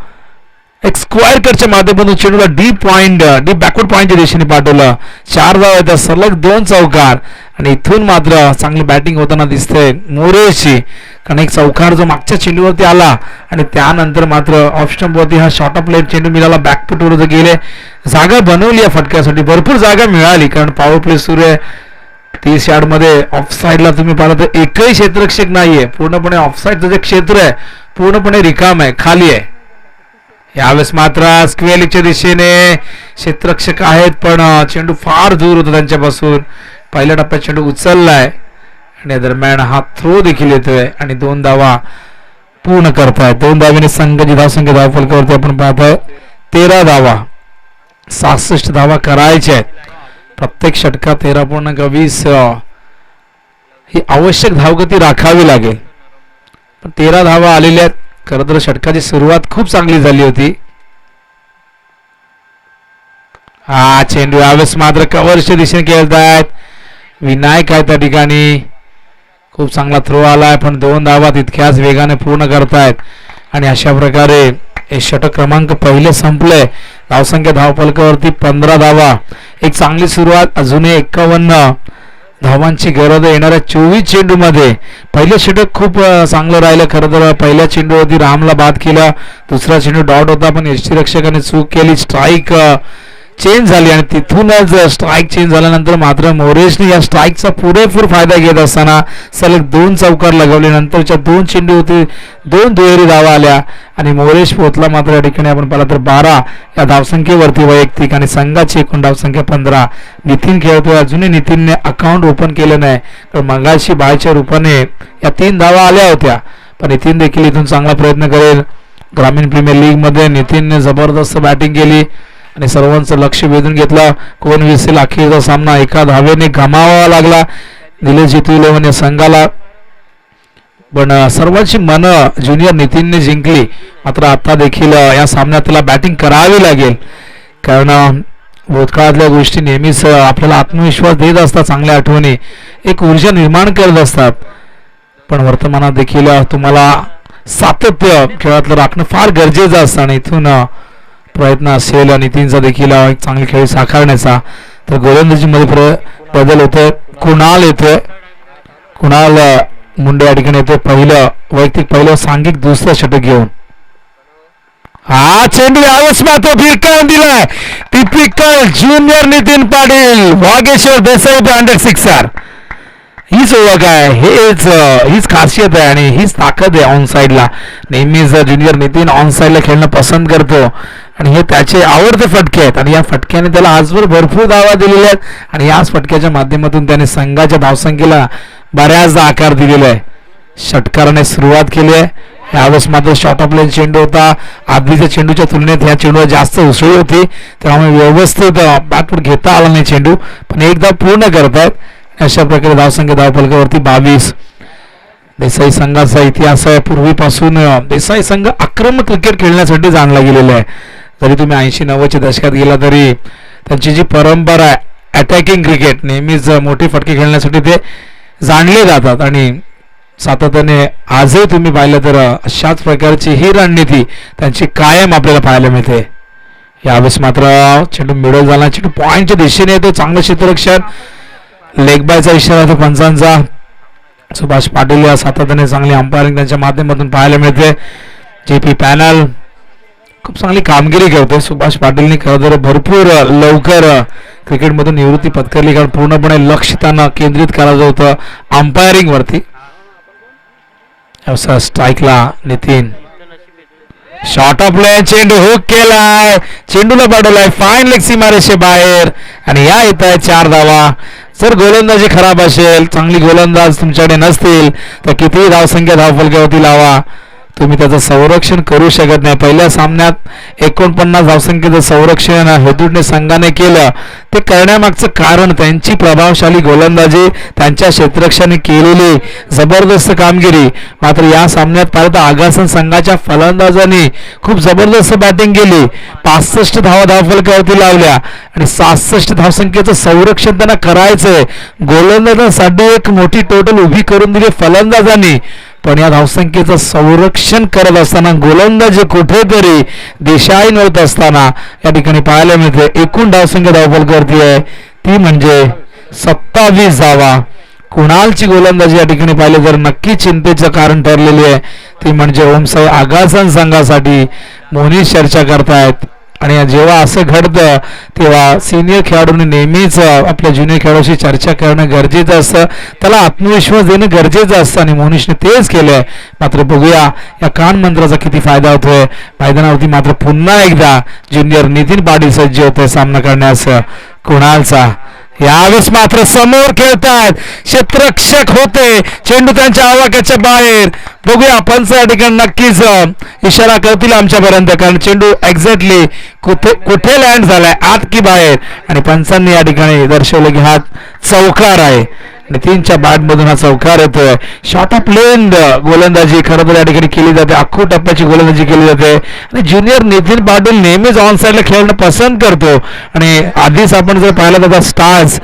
एक स्क्वेअर कटच्या माध्यमातून चेंडूला डीप बॅकवर्ड पॉइंटच्या दिशेने पाठवलं. 4 धावा येतात, सलग 2 चौकार आणि इथून मात्र चांगली बॅटिंग होताना दिसते मोरेशची. कारण एक चौकार जो मागच्या चेंडूवरती आला आणि त्यानंतर मात्र ऑफ स्टंपवरती हा शॉर्ट ऑफ लेन चेंडू मिळाला. बॅकफुटवर गेले, जागा बनवली या फटक्यासाठी. भरपूर जागा मिळाली कारण पॉवर प्ले सुरू आहे. 30 यार्डमध्ये ऑफ साईडला तुम्ही पाहिलं तर एकही क्षेत्ररक्षक नाहीये. पूर्णपणे ऑफ साईडचं जे क्षेत्र आहे पूर्णपणे रिकाम आहे, खाली आहे. यावेळेस मात्र स्क्वेअरच्या दिशेने क्षेत्ररक्षक आहेत पण चेंडू फार दूर होता त्यांच्यापासून. पहिल्या टप्प्यात चेंडू उचललाय आणि दरम्यान हा थ्रो देखील येतोय आणि 2 धावा पूर्ण करतायत. 2 धावेने संघाची धावसंख्या धावफलकावरती आपण पाहतोय 13 धावा. 67 धावा करायच्या आहेत. प्रत्येक षटकात 13.20 ही आवश्यक धावगती राखावी लागेल. पण 13 धावा आलेल्या आहेत. खरं तर षटकाची सुरुवात खूप चांगली झाली होती. हा चेंडू यावेळेस मात्र कव्हरच्या दिशेने खेळतायत. विनायक आहे त्या ठिकाणी. खूप चांगला थ्रो आलाय पण 2 धावा तितक्याच वेगाने पूर्ण करतायत आणि अशा प्रकारे हे षटक क्रमांक पहिले संपले. धावसंख्या धावफलकावरती 15 धावा. एक चांगली सुरुवात. अजूनही 51 धावांची गरज आहे येणाऱ्या 24 चेंडूमध्ये. पहिले षटक खूप चांगलं राहिलं खरं तर. पहिल्या चेंडूवरती रामला बाद केला. दुसरा चेंडू डॉट होता पण यष्टीरक्षकाने चूक केली. स्ट्राईक चेंज झाली आणि तिथूनच स्ट्राईक चेंज झाल्यानंतर मात्र मोरेशने या स्ट्राईकचा पुरेपूर फायदा घेत असताना सलग 2 चौकार लगवले. नंतरच्या 2 चेंडू होते 2 दुहेरी धावा आल्या आणि मोरेश पोहोचला मात्र या ठिकाणी आपण पाहिलं तर 12 या धावसंख्येवरती वैयक्तिक आणि संघाची एकूण धावसंख्या 15. नितीन खेळतोय. अजूनही नितीनने अकाउंट ओपन केलं नाही कारण मगाशी बायच्या रूपाने या 3 धावा आल्या होत्या पण नितीन देखील इथून चांगला प्रयत्न करेल. ग्रामीण प्रीमियर लीग मध्ये नितीनने जबरदस्त बॅटिंग केली आणि सर्वांचं लक्ष वेधून घेतलं. कोण विसेल अखेरचा सामना एका धावेने गमावावा लागला निलेश जितू या संघाला पण सर्वांची मनं ज्युनियर नितीनने जिंकली. मात्र आता देखील या सामन्यात त्याला बॅटिंग करावी लागेल कारण भूतकाळातल्या गोष्टी नेहमीच आपल्याला आत्मविश्वास देत असतात. चांगल्या आठवणी एक ऊर्जा निर्माण करत असतात पण वर्तमानात देखील तुम्हाला सातत्य खेळातलं राखणं फार गरजेचं असतं आणि इथून प्रयत्न असेल नितीनचा देखील एक चांगली खेळी साकारण्याचा. तर गोलंदाजीमध्ये बदल होतोय. कुणाल येतोय. कुणाल मुंडे या ठिकाणी येतोय वैयक्तिक पहिलं सांघिक दुसरं षटक घेऊन. हा चेंडू यावेळेस मात्र फिरकावून दिलाय. Typical junior Nitin Patil. Vageshwar Desai under sixer. हीच ओळख आहे. हीच खासियत आहे आणि हीच ताकद आहे ऑन साईडला. नेहमीच ज्युनियर नितीन ऑन साईडला खेळणं पसंत करतो आणि हे त्याचे आवडते फटके आहेत आणि या फटक्याने त्याला आजवर भरपूर धावा दिलेल्या आहेत आणि याच फटक्याच्या माध्यमातून त्याने संघाच्या धावसंख्येला बऱ्याचदा आकार दिलेला आहे. षटकाराने सुरुवात केली आहे. यावेळेस मात्र शॉर्ट ऑफ लाईन चेंडू होता. आधीच्या चेंडूच्या तुलनेत ह्या चेंडूला जास्त उसळी होती त्यामुळे व्यवस्थित बॅटवर घेता आला नाही चेंडू पण एकदा पूर्ण करतायत. अशा प्रकारे धावसंख्या धावफलकावरती 22. देसाई संघाचा इतिहास आहे. पूर्वीपासून देसाई संघ आक्रमक क्रिकेट खेळण्यासाठी जाणला गेलेला आहे. जरी तुम्ही 80-90च्या दशकात गेला तरी त्यांची जी परंपरा आहे अटॅकिंग क्रिकेट नेहमीच मोठे फटके खेळण्यासाठी ते जाणले जातात आणि सातत्याने आजही तुम्ही पाहिलं तर अशाच प्रकारची ही रणनीती त्यांची कायम आपल्याला पाहायला मिळते. यावेळेस मात्र चेंडू मिडल झाला. चेंडू पॉईंटच्या दिशेने येतो. चांगलं क्षेत्ररक्षण. लेग बायचा इशारा होता पंचांचा. सुभाष पाटील या सातत्याने चांगली अंपायरिंग त्यांच्या माध्यमातून पाहायला मिळते. JP पॅनल खूप चांगली कामगिरी करतोय. सुभाष पाटीलने खरं तर भरपूर लवकर क्रिकेटमधून निवृत्ती पत्करली कारण पूर्णपणे लक्ष त्यांना केंद्रित करायचं होतं अंपायरिंग वरती. स्ट्राईकला नितीन. शॉर्ट ऑफ लाईन चेंडू हुक केलाय. चेंडूला पाठवलाय फाईन लेग सीमारेषे बाहेर आणि या येत आहे 4 धावा. जर गोलंदाजी खराब असेल चांगली गोलंदाज तुमच्याकडे नसतील तर कितीही धावसंख्या धावफलकावरती लावा तुम्ही त्याचं संरक्षण करू शकत नाही. पहिल्या सामन्यात 49 धावसंख्येचं संरक्षण हेतूने संघाने केलं. ते करण्यामागचं कारण त्यांची प्रभावशाली गोलंदाजी त्यांच्या क्षेत्ररक्षकाने केलेली जबरदस्त कामगिरी. मात्र या सामन्यात पाहिलं तर आगासन संघाच्या फलंदाजांनी खूप जबरदस्त बॅटिंग केली. 65 धावा धावफलकावरती लावल्या आणि 67 धावसंख्येचं संरक्षण त्यांना करायचंय. गोलंदाजांसाठी एक मोठी टोटल उभी करून दिली फलंदाजांनी पण या धावसंख्येचं संरक्षण करत असताना गोलंदाजी कुठेतरी दिशाहीन होत असताना या ठिकाणी पाहायला मिळते. एकूण धावसंख्या धावफलकावरती आहे ती म्हणजे 27 धावा. कुणालची गोलंदाजी या ठिकाणी पाहिले तर नक्की चिंतेचं कारण ठरलेली आहे. ती म्हणजे ओमसाई आगासन संघासाठी मोनी चर्चा करतायत आणि जेव्हा असं घडतं तेव्हा सिनियर खेळाडूंनी नेहमीच आपल्या ज्युनियर खेळाडूशी चर्चा करणं गरजेचं असतं. त्याला आत्मविश्वास देणं गरजेचं असतं आणि मोनीशने तेच केलंय. मात्र बघूया या कान मंत्राचा किती फायदा होतोय. मैदानावरती मात्र पुन्हा एकदा ज्युनियर नितीन पाटील सज्ज होतोय सामना करण्यास कुणालचा. यावेळेस मात्र समोर खेळतात क्षेत्ररक्षक होते. चेंडू त्यांच्या आवाक्याच्या बाहेर. बघूया पंच या ठिकाणी नक्कीच इशारा करतील आमच्यापर्यंत कारण चेंडू एक्झॅक्टली कुठे लँड झालाय आत की बाहेर आणि पंचांनी या ठिकाणी दर्शवलं की हा चौकार आहे नितीनच्या बॅट मधून हा चौकार येतोय. शॉर्ट ऑफ लेंथ गोलंदाजी खरं तर या ठिकाणी केली जाते, आखू टप्प्याची गोलंदाजी केली जाते आणि ज्युनियर नितीन पाटील नेहमीच ऑन साईडला खेळणं पसंत करतो. आणि आधीच आपण जर पाहिलं तर स्टार्स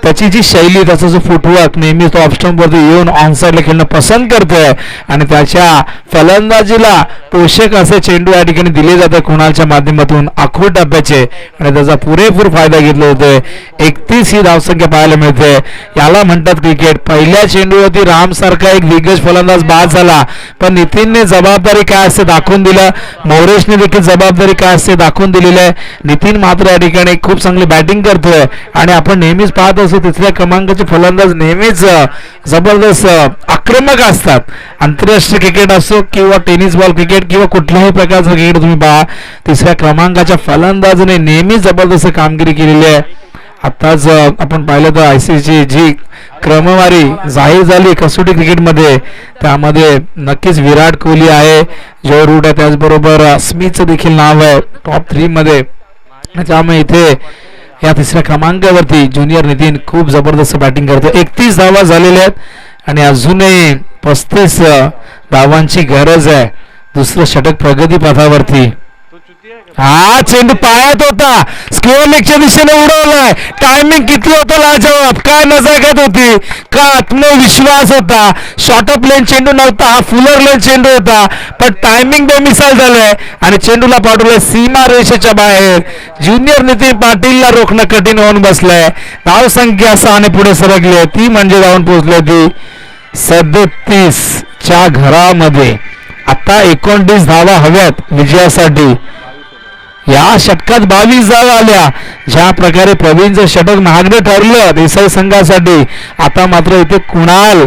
त्याची जी शैली, त्याचा जो फुटवर्क, नेहमी तो ऑफस्टंपवरती येऊन ऑन साईडला खेळणं पसंत करतोय आणि त्याच्या फलंदाजीला पोषक असे चेंडू या ठिकाणी दिले जाते कुणालच्या माध्यमातून आखूड टप्प्याचे आणि त्याचा पुरेपूर फायदा घेतला होतोय. 31 ही धावसंख्या पाहायला मिळते. याला म्हणतात क्रिकेट. पहिल्या चेंडूवरती रामसारखा एक दिग्गज फलंदाज बाद झाला, पण नितीनने जबाबदारी काय असते दाखवून दिलं. मोरेशने देखील जबाबदारी काय असते दाखवून दिलेली आहे. नितीन मात्र या ठिकाणी खूप चांगली बॅटिंग करतोय आणि आपण नेहमीच पाहत असतो तिसऱ्या क्रमांकाचे फलंदाज नेहमीच जबरदस्त आक्रमक असतात. आंतरराष्ट्रीय क्रिकेट असो किंवा टेनिस बॉल क्रिकेट किंवा कुठल्याही प्रकारचं क्रिकेट तुम्ही पहा, तिसऱ्या क्रमांकाच्या फलंदाजाने नेहमीच जबरदस्त कामगिरी केलेली आहे. आताच आपण पाहिलं तर ICCची जी क्रमवारी जाहीर झाली कसोटी क्रिकेटमध्ये, त्यामध्ये नक्कीच विराट कोहली आहे, जो रूट आहे, त्याचबरोबर स्मिथचं देखील नाव आहे टॉप 3 मध्ये. त्यामुळे इथे या तिसऱ्या क्रमांकावरती ज्युनियर नितीन खूप जबरदस्त बॅटिंग करतो. 31 धावा झालेल्या आहेत आणि अजूनही 35 धावांची गरज आहे. दुसरं षटक प्रगती पथावरती. हा चेंडू पायात होता, स्क्वेअर लेगच्या दिशेने उडवलाय. टायमिंग किती होतं लाजवाब, काय नजाकत होती, काय आत्मविश्वास होता. शॉर्ट ऑफ लेन चेंडू नव्हता, हा फुलर लेन चेंडू होता, पण टायमिंग बेमिसाल झालंय आणि चेंडूला पाठवलंय सीमा रेषेच्या बाहेर. ज्युनियर नितीन पाटीलला रोखणं कठीण होऊन बसलंय. धावसंख्या 6 ने पुढे सरकली आहे, ती म्हणजे जाऊन पोहोचली ती 37 च्या घरामध्ये. आता 29 धावा हव्यात विजयासाठी. या षटकात 22 धावा आल्या. ज्या प्रकारे प्रवीणचं षटक महागडं ठरलं देसाई संघासाठी, आता मात्र इथे कुणाल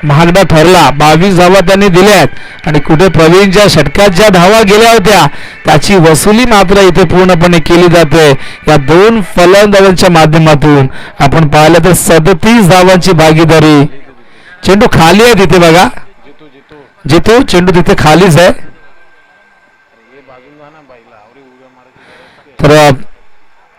महागडा ठरला. 22 धावा त्यांनी दिल्यात आणि कुठे प्रवीणच्या षटकात ज्या धावा गेल्या होत्या त्याची वसुली मात्र इथे पूर्णपणे केली जाते या दोन फलंदाजांच्या माध्यमातून. आपण पाहिलं तर 37 धावांची भागीदारी. चेंडू खाली आहे तिथे बघा, जितो चेंडू तिथे खालीच आहे. तर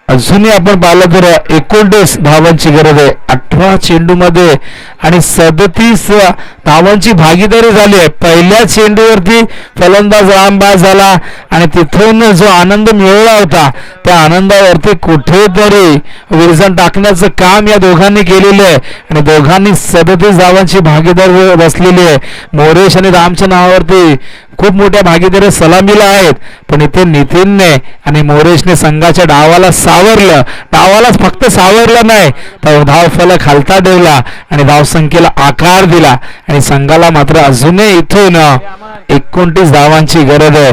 अजूनही आपण पाहिलं तर 29 धावांची गरज आहे 18 चेंडूमध्ये आणि 37 धावांची भागीदारी झाली आहे. पहिल्या चेंडूवरती फलंदाज रामबाज झाला आणि तिथून जो आनंद मिळवला होता त्या आनंदावरती कुठेतरी विरजण टाकण्याचं काम या दोघांनी केलेलं आहे आणि दोघांनी 37 धावांची भागीदारी बसलेली आहे. मोरेश आणि रामच्या नावावरती खूप मोठ्या भागीदारी सलामीला आहेत, पण इथे नितीनने आणि मोरेशने संघाच्या डावाला सावरलं. डावालाच फक्त सावरलं नाही तर धाव फलक खालता ठेवला आणि धावसंख्येला आकार दिला आणि संघाला मात्र अजूनही इथून 29 धावांची गरज आहे.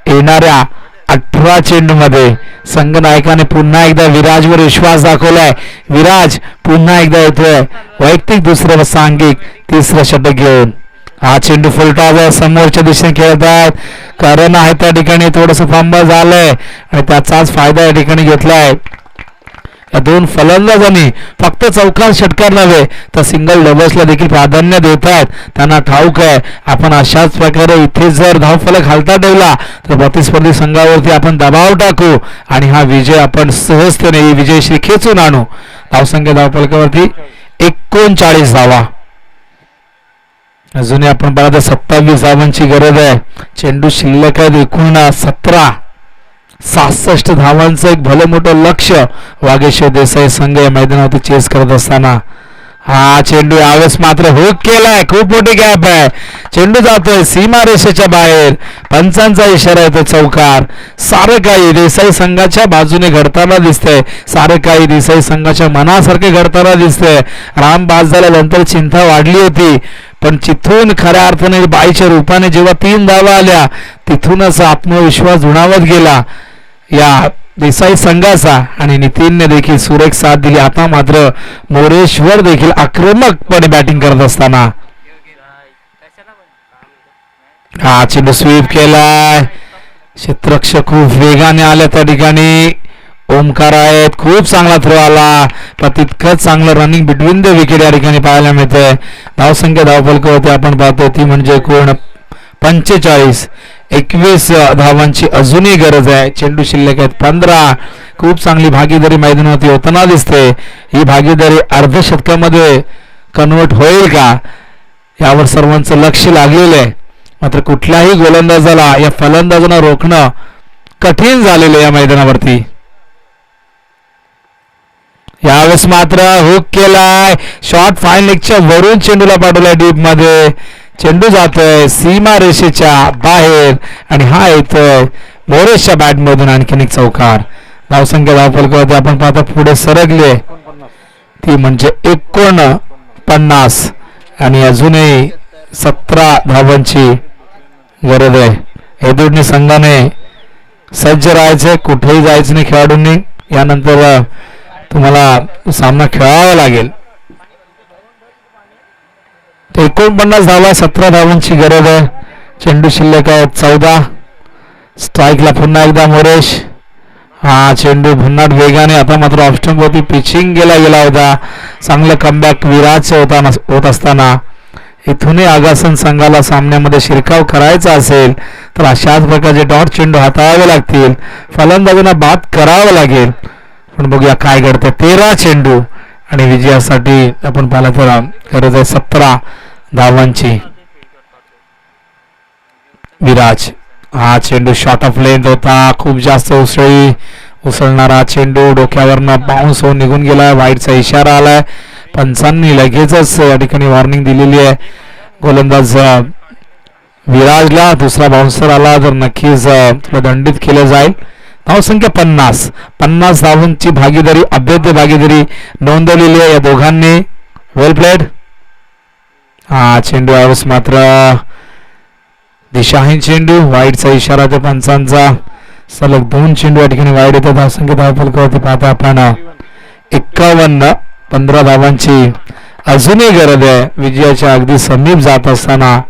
येणाऱ्या 18 चेंडूमध्ये संघनायकाने पुन्हा एकदा विराजवर विश्वास दाखवलाय. विराज पुन्हा एकदा येतोय वैयक्तिक दुसरं व सांघिक तिसरं षटक घेऊन. हा चेंडू फुलटॉवर समोरच्या दिशेने खेळतात, कारण आहे त्या ठिकाणी थोडंसं फंबल झालंय आणि त्याचाच फायदा या ठिकाणी घेतलाय. या दोन फलंदाजांनी फक्त चौकार षटकार नव्हे तर सिंगल डबल्सला देखील प्राधान्य देत आहेत. त्यांना ठाऊक आहे आपण अशाच प्रकारे इथे जर धावफलक हालता ठेवला तर प्रतिस्पर्धी संघावरती आपण दबाव टाकू आणि हा विजय आपण सहजतेने विजयश्री खेचून आणू. धावसंख्या धावफलकावरती 39 धावा. अजूनही आपण पाहता 27 धावांची गरज आहे. चेंडू शिल्लक आहेत एकूण 17. 66 धावांचं एक भलं मोठं लक्ष वागेश्वर देसाई संघ या मैदानावरती चेस करत असताना हा चेंडू यावेळेस मात्र हुक केलाय. खूप मोठी गॅप आहे. चेंडू जातोय सीमा रेषेच्या बाहेर. पंचांचा इशारा येतो चौकार. सारं काही देसाई संघाच्या बाजूने घडताना दिसतंय, सारं काही देसाई संघाच्या मनासारखे घडताना दिसतंय. राम बाद झाल्यानंतर चिंता वाढली होती, पण तिथून खऱ्या अर्थाने बाईच्या रूपाने जेव्हा 3 धावा आल्या तिथूनच आत्मविश्वास जुणावत गेला या देसाई संघाचा आणि नितीनने देखील सुरेख साथ दिली. आता मात्र मोरेश्वर देखील आक्रमकपणे बॅटिंग करत असताना हा चेंडू स्वीप केलाय. क्षेत्ररक्षक खूप वेगाने आल्या त्या ठिकाणी. ओमकार आहेत, खूप चांगला थ्रो आला, पण तितकंच चांगलं रनिंग बिटवीन द विकेट या ठिकाणी पाहायला मिळतंय. धावसंख्या धावफलकावरती आपण पाहतो ती म्हणजे कोण 45. 21 धावांची अजूनही गरज आहे. चेंडू शिल्लक आहेत 15. खूप चांगली भागीदारी मैदानावरती होताना दिसते. ही भागीदारी अर्धशतकामध्ये कन्वर्ट होईल का यावर सर्वांचं लक्ष लागलेलं आहे. मात्र कुठल्याही गोलंदाजाला या फलंदाजांना रोखणं कठीण झालेलं या मैदानावरती. यावेळेस मात्र हुक केलाय, शॉट फाईन लेगच्या वरून चेंडूला पाठवलाय डीप मध्ये. चेंडू जातोय सीमा रेषेच्या बाहेर आणि हा येतोय मोरेशच्या बॅट मधून आणखीन एक चौकार. धावसंख्या धावफलकावरती आपण पाहता पुढे सरकले ती म्हणजे 49 आणि अजूनही 17 धावांची गरज आहे. हे दोन्ही संघाने सज्ज राहायचे, कुठेही जायचं नाही खेळाडूंनी. यानंतर तुम्हाला सामना खेळावा लागेल. 49 धावा, 17 धावांची गरज आहे. चेंडू शिल्लक आहे 14. स्ट्राईकला पुन्हा एकदा मोरेश. हा चेंडू भन्नाट वेगाने, आता मात्र ऑफस्टंप वरती पिचिंग गेला होता. चांगलं कमबॅक विराज होत असताना इथूनही आगासन संघाला सामन्यामध्ये शिरकाव करायचा असेल तर अशाच प्रकारचे डॉट चेंडू हाताळावे लागतील, फलंदाजांना बाद करावं लागेल. पण बघूया काय घडतं. 13 चेंडू आणि विजयासाठी आपण पाहिलं तर गरज आहे 17 धावांची. विराज, हा चेंडू शॉर्ट ऑफ लेंथ होता, खूप जास्त उसळणारा चेंडू डोक्यावरनं बाउन्स होऊन निघून गेला. वाईटचा इशारा आलाय. पंचांनी लगेचच या ठिकाणी वॉर्निंग दिलेली आहे. गोलंदाज विराजला दुसरा बाउन्सर आला तर नक्कीच दंडित केलं जाईल. धावसंख्या 50 धावांची भागीदारी, अभेद्य भागीदारी नोंदवलेली आहे या दोघांनी. वेल प्लेड. हा चेंडू यावेळेस मात्र दिशाहीन चेंडू, वाईटचा इशारा त्या पंचांचा. सलग 2 चेंडू या ठिकाणी वाईट येतात. धावसंख्या धावफलकावरती पाहता आपण 51, 15 धावांची अजूनही गरज आहे. विजयाच्या अगदी समीप जात असताना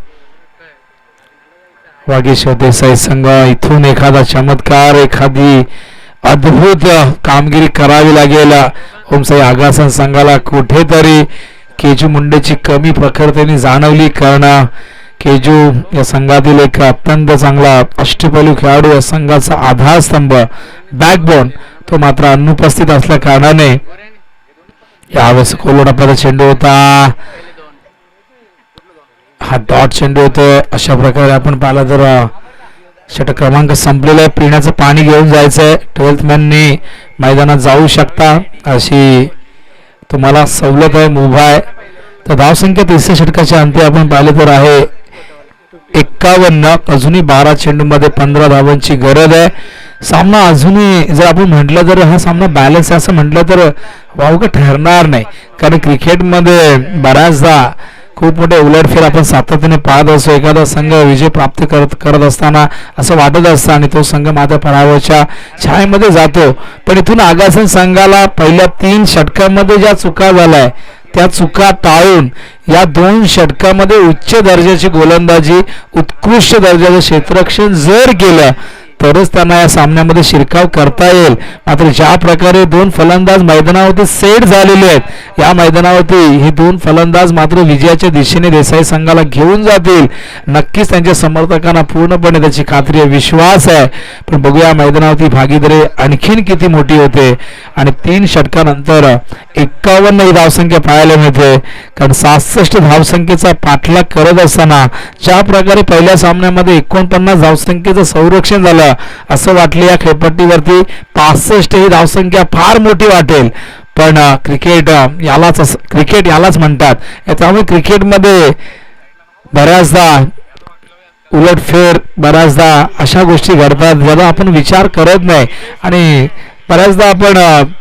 वागीश्वर देसाई संघ इथून एखादा चमत्कार, एखादी अद्भुत कामगिरी करावी लागेल. ओमसाई आगासन संघाला कुठेतरी केजू मुंडेची कमी प्रखरतेने जाणवली, कारण केजू या संघातील एक अत्यंत चांगला अष्टपैलू खेळाडू, या संघाचा आधारस्तंभ, बॅकबोन, तो मात्र अनुपस्थित असल्या कारणाने यावेळेस कोलवडापदा चेंडू होता. हा डॉट चेंडू होतो. अशा प्रकारे आपण पाहिला तर षटक क्रमांक संपलेला आहे. पिण्याचं पाणी घेऊन जायचंय. 12th मॅननी मैदानात जाऊ शकता अशी तुम्हाला सवलत आहे, मुभा आहे. तर धावसंख्या 300 षटकाच्या अंती आपण पाहिले तर आहे 51. अजूनही 12 चेंडू मध्ये 15 धावांची गरज आहे. सामना अजूनही जर आपण म्हटलं तर हा सामना बॅलन्स आहे असं म्हटलं तर वावगं ठरणार नाही, कारण क्रिकेटमध्ये बऱ्याचदा खूप मोठे उलटफेर आपण सातत्याने पाहत असतो. एखादा संघ विजय प्राप्त करत असताना असं वाटत असतं आणि तो संघ मात्र पराभवाच्या छायेमध्ये जातो. पण इथून आगासन संघाला पहिल्या 3 षटकांमध्ये ज्या चुका झाल्या त्या चुका टाळून या 2 षटकामध्ये उच्च दर्जाची गोलंदाजी, उत्कृष्ट दर्जाचं क्षेत्ररक्षण जर केलं तरच त्यांना या सामन्यामध्ये शिरकाव करता येईल. मात्र ज्या प्रकारे 2 फलंदाज मैदानावरती सेट झालेले आहेत, या मैदानावरती हे 2 फलंदाज मात्र विजयाच्या दिशेने देसाई संघाला घेऊन जातील. नक्कीच त्यांच्या समर्थकांना पूर्णपणे त्याची खात्री आहे, विश्वास आहे. पण बघूया मैदानावरती भागीदारी आणखीन किती मोठी होते आणि 3 षटकानंतर 51 ही धावसंख्या पाहायला मिळते. कारण 67 धावसंख्येचा पाठलाग करत असताना ज्या प्रकारे पहिल्या सामन्यामध्ये 49 धावसंख्येचं संरक्षण झालं, असं वाटलं या खेळपट्टीवरती 65 ही धावसंख्या फार मोठी वाटेल. पण क्रिकेट यालाच म्हणतात. त्यामुळे क्रिकेटमध्ये बऱ्याचदा उलटफेर, बऱ्याचदा अशा गोष्टी घडतात ज्याचा आपण विचार करत नाही आणि बऱ्याचदा आपण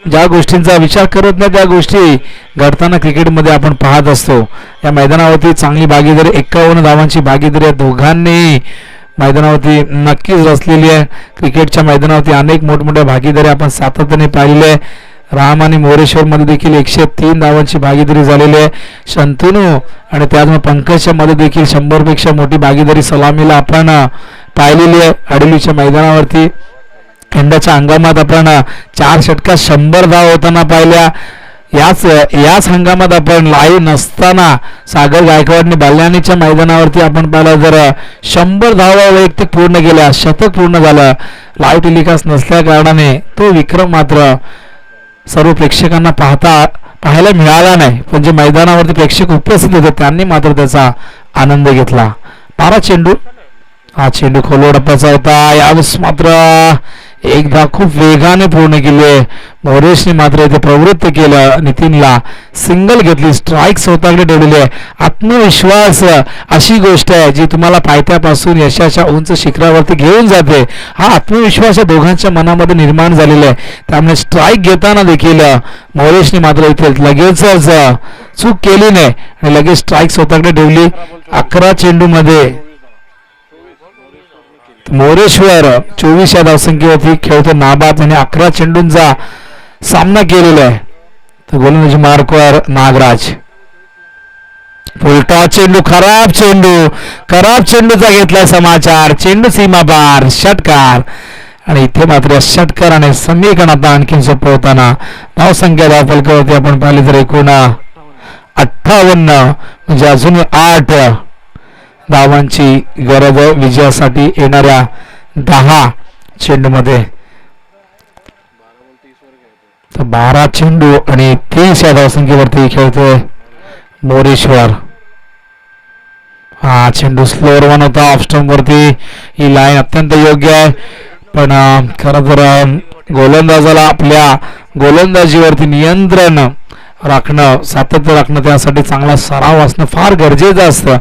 ज्या गोष्टींचा विचार करत नाही त्या गोष्टी घडताना क्रिकेटमध्ये आपण पाहत असतो. या मैदानावरती चांगली भागीदारी, 51 धावांची भागीदारी दोघांनी मैदानावरती नक्कीच रचलेली आहे. क्रिकेटच्या मैदानावरती अनेक मोठमोठ्या भागीदारी आपण सातत्याने पाहिलेल्या आहे. राम आणि मोरेश्वर मध्ये देखील 103 धावांची भागीदारी झालेली आहे. शंतनू आणि त्याचमुळे पंकजच्या मध्ये देखील 100 पेक्षा मोठी भागीदारी सलामीला आपण पाहिलेली आहे. अडलीच्या मैदानावरती यंदाच्या हंगामात आपण 4 षटकात 100 धावा होताना पाहिल्या. याच हंगामात आपण लाईव्ह नसताना सागर गायकवाडने बाल्यानीच्या मैदानावरती आपण पाहिलं तर 100 धावा वैयक्तिक पूर्ण केल्या, शतक पूर्ण झालं. लाईव्ह टेलिकास्ट नसल्या कारणाने तो विक्रम मात्र सर्व प्रेक्षकांना पाहायला मिळाला नाही, पण जे मैदानावरती प्रेक्षक उपस्थित होते त्यांनी मात्र त्याचा आनंद घेतला. 12 चेंडू, हा चेंडू खोलवर टप्प्याचा होता. यावेळेस मात्र एकदा खूप वेगाने पूर्ण केले. मोरेशने मात्र इथे प्रवृत्त केलं. नितीनला सिंगल घेतली, स्ट्राईक स्वतःकडे ठेवलेली आहे. आत्मविश्वास अशी गोष्ट आहे जी तुम्हाला पायथ्यापासून यशाच्या उंच शिखरावरती घेऊन जाते. हा आत्मविश्वास या दोघांच्या मनामध्ये निर्माण झालेला आहे. त्यामुळे स्ट्राईक घेताना देखील मोरेशने मात्र इथे लगेचच चूक केली नाही आणि लगेच स्ट्राईक स्वतःकडे ठेवली. 11 चेंडूमध्ये मोरेश्वर 24 या धावसंख्येवरती खेळतो नाबाद आणि 11 चेंडूंचा सामना केलेला आहे. तर गोलंदाजी मार्कवर नागराज. उलटा चेंडू, खराब चेंडूचा घेतला समाचार. चेंडू सीमा पार, षटकार. आणि इथे मात्र षटकार आणि समीकरण आता आणखी सोपं होताना धावसंख्या धावफलकावरती आपण पाहिली तर एकूण 58 म्हणजे अजून 8 धावांची गरज विजयासाठी येणाऱ्या 10 चेंडूमध्ये. तर 12 चेंडू आणि 30 या धावसंख्येवरती खेळतोय मोरेश्वर. हा चेंडू स्लोअर वन होता ऑफ स्टंप वरती. ही लाईन अत्यंत योग्य आहे, पण खरं तर गोलंदाजाला आपल्या गोलंदाजीवरती नियंत्रण राखणं, सातत्य राखणं, त्यासाठी चांगला सराव असणं फार गरजेचं असतं.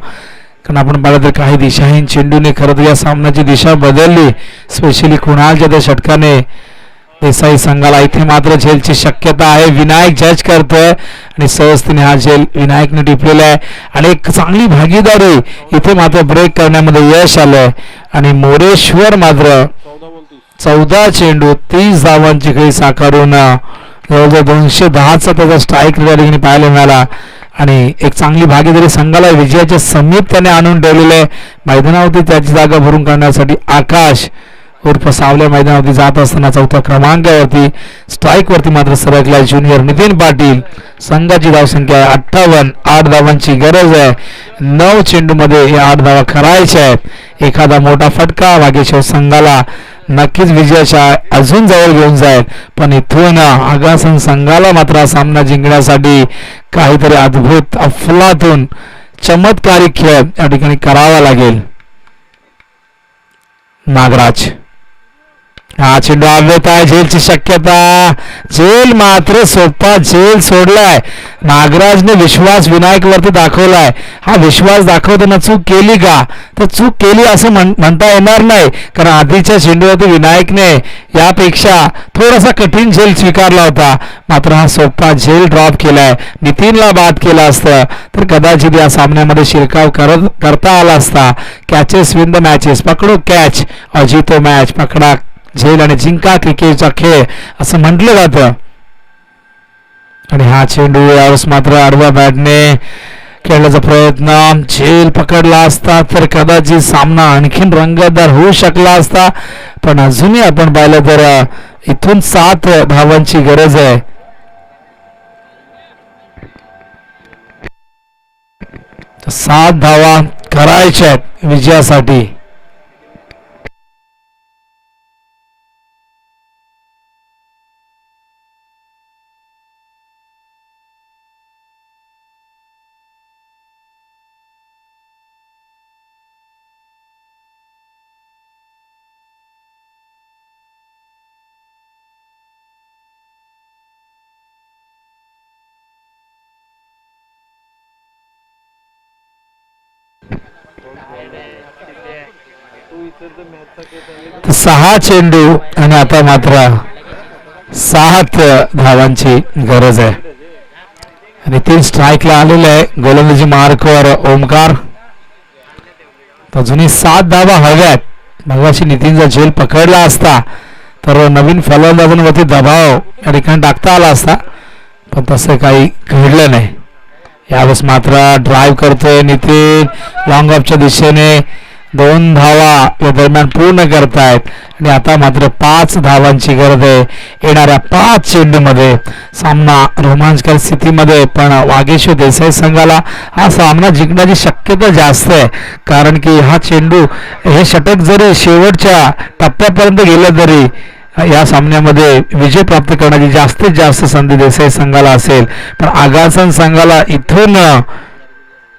कारण आपण पाहिलं तर काही दिशाहीन चेंडूने खरं तर या सामन्याची दिशा बदलली. स्पेशली कुणालच्या त्या षटकाने देसाई संघाला. इथे मात्र झेलची शक्यता आहे. विनायक जज करतोय आणि सहजतेने हा झेल विनायकने टिपलेला आहे आणि एक चांगली भागीदारी इथे मात्र ब्रेक करण्यामध्ये यश आलंय. आणि मोरेश्वर मात्र 14 चेंडू 30 धावांची खेळी साकारून जवळजवळ 210चा त्याचा स्ट्राईक रेट पाहायला मिळाला आणि एक चांगली भागीदारी संघाला विजयाच्या समीप त्याने आणून ठेवलेले आहे. मैदानावरती त्याची जागा भरून काढण्यासाठी आकाश उर्फ सावल्या मैदानावरती जात असताना 4थ्या क्रमांकावरती स्ट्राईक वरती मात्र सरकला ज्युनियर नितीन पाटील. संघाची धावसंख्या आहे 58. 8 धावांची गरज आहे. 9 चेंडूमध्ये हे 8 धावा करायच्या आहेत. एखादा मोठा फटका वागेश्वर संघाला नक्कीच विजयाच्या अजून जवळ घेऊन जाईल, पण इथून आगासन संघाला मात्र सामना जिंकण्यासाठी काहीतरी अद्भुत अफलातून चमत्कारिक खेळ या ठिकाणी करावा लागेल. नागराज, हा चेंडू आवेत आहे. झेलची शक्यता, झेल मात्र सोपा झेल सोडलाय. नागराजने विश्वास विनायक वरती दाखवलाय. हा विश्वास दाखवताना चूक केली का, तर चूक केली असं म्हणता येणार नाही, कारण आधीच्या चेंडूवरती विनायकने यापेक्षा थोडासा कठीण झेल स्वीकारला होता. मात्र हा सोपा झेल ड्रॉप केलाय. नितीनला बाद केला असतं तर कदाचित या सामन्यामध्ये शिरकाव करता आला असता. कॅचेस विन द मॅचेस, पकडो कॅच और जीतो मॅच, पकडा झेल आणि जिंका क्रिकेटचा खेळ असं म्हटलं जातं. आणि हा चेंडू यावेळेस मात्र आडव्या बॅटने खेळण्याचा प्रयत्न, झेल पकडला असता तर कदाचित सामना आणखीन रंगतदार होऊ शकला असता. पण अजूनही आपण पाहिलं तर इथून 7 धावांची गरज आहे. तर 7 धावा करायच्या आहेत विजयासाठी. तर 6 चेंडू आणि आता मात्र 7 धावांची गरज आहे. आणि 3 स्ट्राईकला आलेले आहे. गोलंदाजी मार्कवर ओमकार. अजूनही 7 धावा हव्यात. मगाशी नितीनचा झेल पकडला असता तर नवीन फलंदाजांवरती दबाव या ठिकाणी टाकता आला असता, पण तसं काही घडलं नाही. यावेळेस मात्र ड्राईव्ह करतोय नितीन लॉंग ऑफच्या दिशेने. 2 धावा या दरम्यान पूर्ण करतायत आणि आता मात्र 5 धावांची गरज आहे येणाऱ्या 5 चेंडूमध्ये. सामना रोमांचकर स्थितीमध्ये, पण वागेश्वर देसाई संघाला हा सामना जिंकण्याची शक्यता जास्त आहे, कारण की हा चेंडू हे षटक जरी शेवटच्या टप्प्यापर्यंत गेलं तरी या सामन्यामध्ये विजय प्राप्त करण्याची जास्तीत जास्त संधी देसाई संघाला असेल, पण आगासन संघाला इथून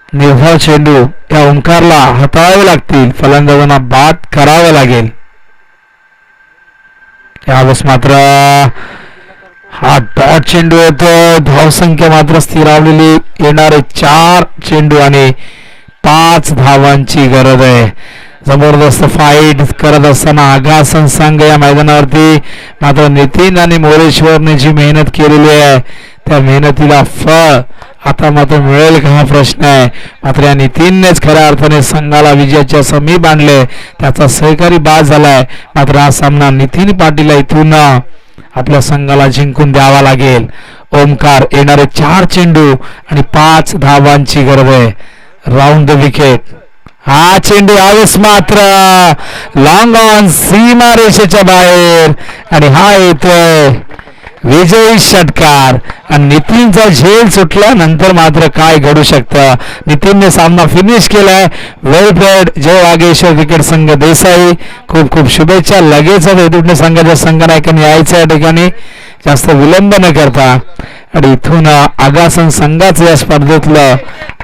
निर्धाव चेंडू या ओंकारला हाताळावे लागतील, फलंदाजांना बाद करावे लागेल. यावेळेस मात्र हा डॉट चेंडू येतो. धावसंख्या मात्र स्थिरावलेली, येणारे 4 चेंडू आणि 5 धावांची गरज आहे. जबरदस्त फाईट करत असताना आगासन संघ या मैदानावरती, मात्र नितीन आणि मोरेश्वरने जी मेहनत केलेली आहे त्या मेहनतीला फळ आता मात्र मिळेल का हा प्रश्न आहे. मात्र या नितीननेच खऱ्या अर्थाने संघाला विजयाच्या समीप आणले, त्याचा सहकारी बाद झालाय. मात्र हा सामना नितीन पाटील इथून आपल्या संघाला जिंकून द्यावा लागेल. ओमकार, येणारे 4 चेंडू आणि 5 धावांची गरज आहे. Round the wicket. हा चेंडू यावेळेस मात्र लॉंग ऑन, सीमारेषेच्या बाहेर, आणि हा येतोय विजयी षटकार. आणि नितीनचा झेल सुटल्यानंतर मात्र काय घडू शकतं. नितीनने सामना फिनिश केलाय. वेल प्लेड. जय वागेश्वर क्रिकेट संघ देसाई, खूप खूप शुभेच्छा. लगेचच हेतुटणे संघाच्या संघनायकांनी यायचं या ठिकाणी, जास्त विलंब न करता. आणि इथून आगासन संघाचं या स्पर्धेतलं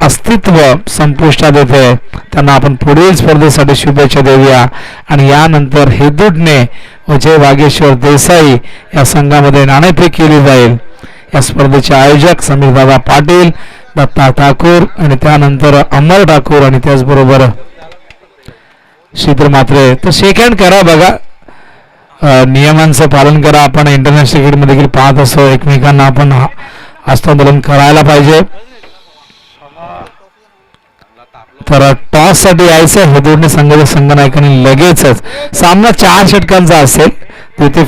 अस्तित्व संपुष्टात येते. त्यांना आपण पुढील स्पर्धेसाठी शुभेच्छा देऊया. आणि यानंतर हेदुटणे व जय वागेश्वर देसाई या संघामध्ये नाणेफेक केली जाईल. या स्पर्धेचे आयोजक समीरदादा पाटील, दत्ता ठाकूर आणि त्यानंतर अमर ठाकूर आणि त्याचबरोबर शीतल मात्रे. तर शेक हँड करा, बघा नियमांचं पालन करा. आपण इंटरनॅशनल क्रिकेटमध्ये देखील पाहत असतो, एकमेकांना आपण हस्तांदोलन करायला पाहिजे. तर टॉस साठी यायचं हेदुटणे संघाच्या संघनायकांनी लगेचच. सामना 4 षटकांचा असेल, तिथे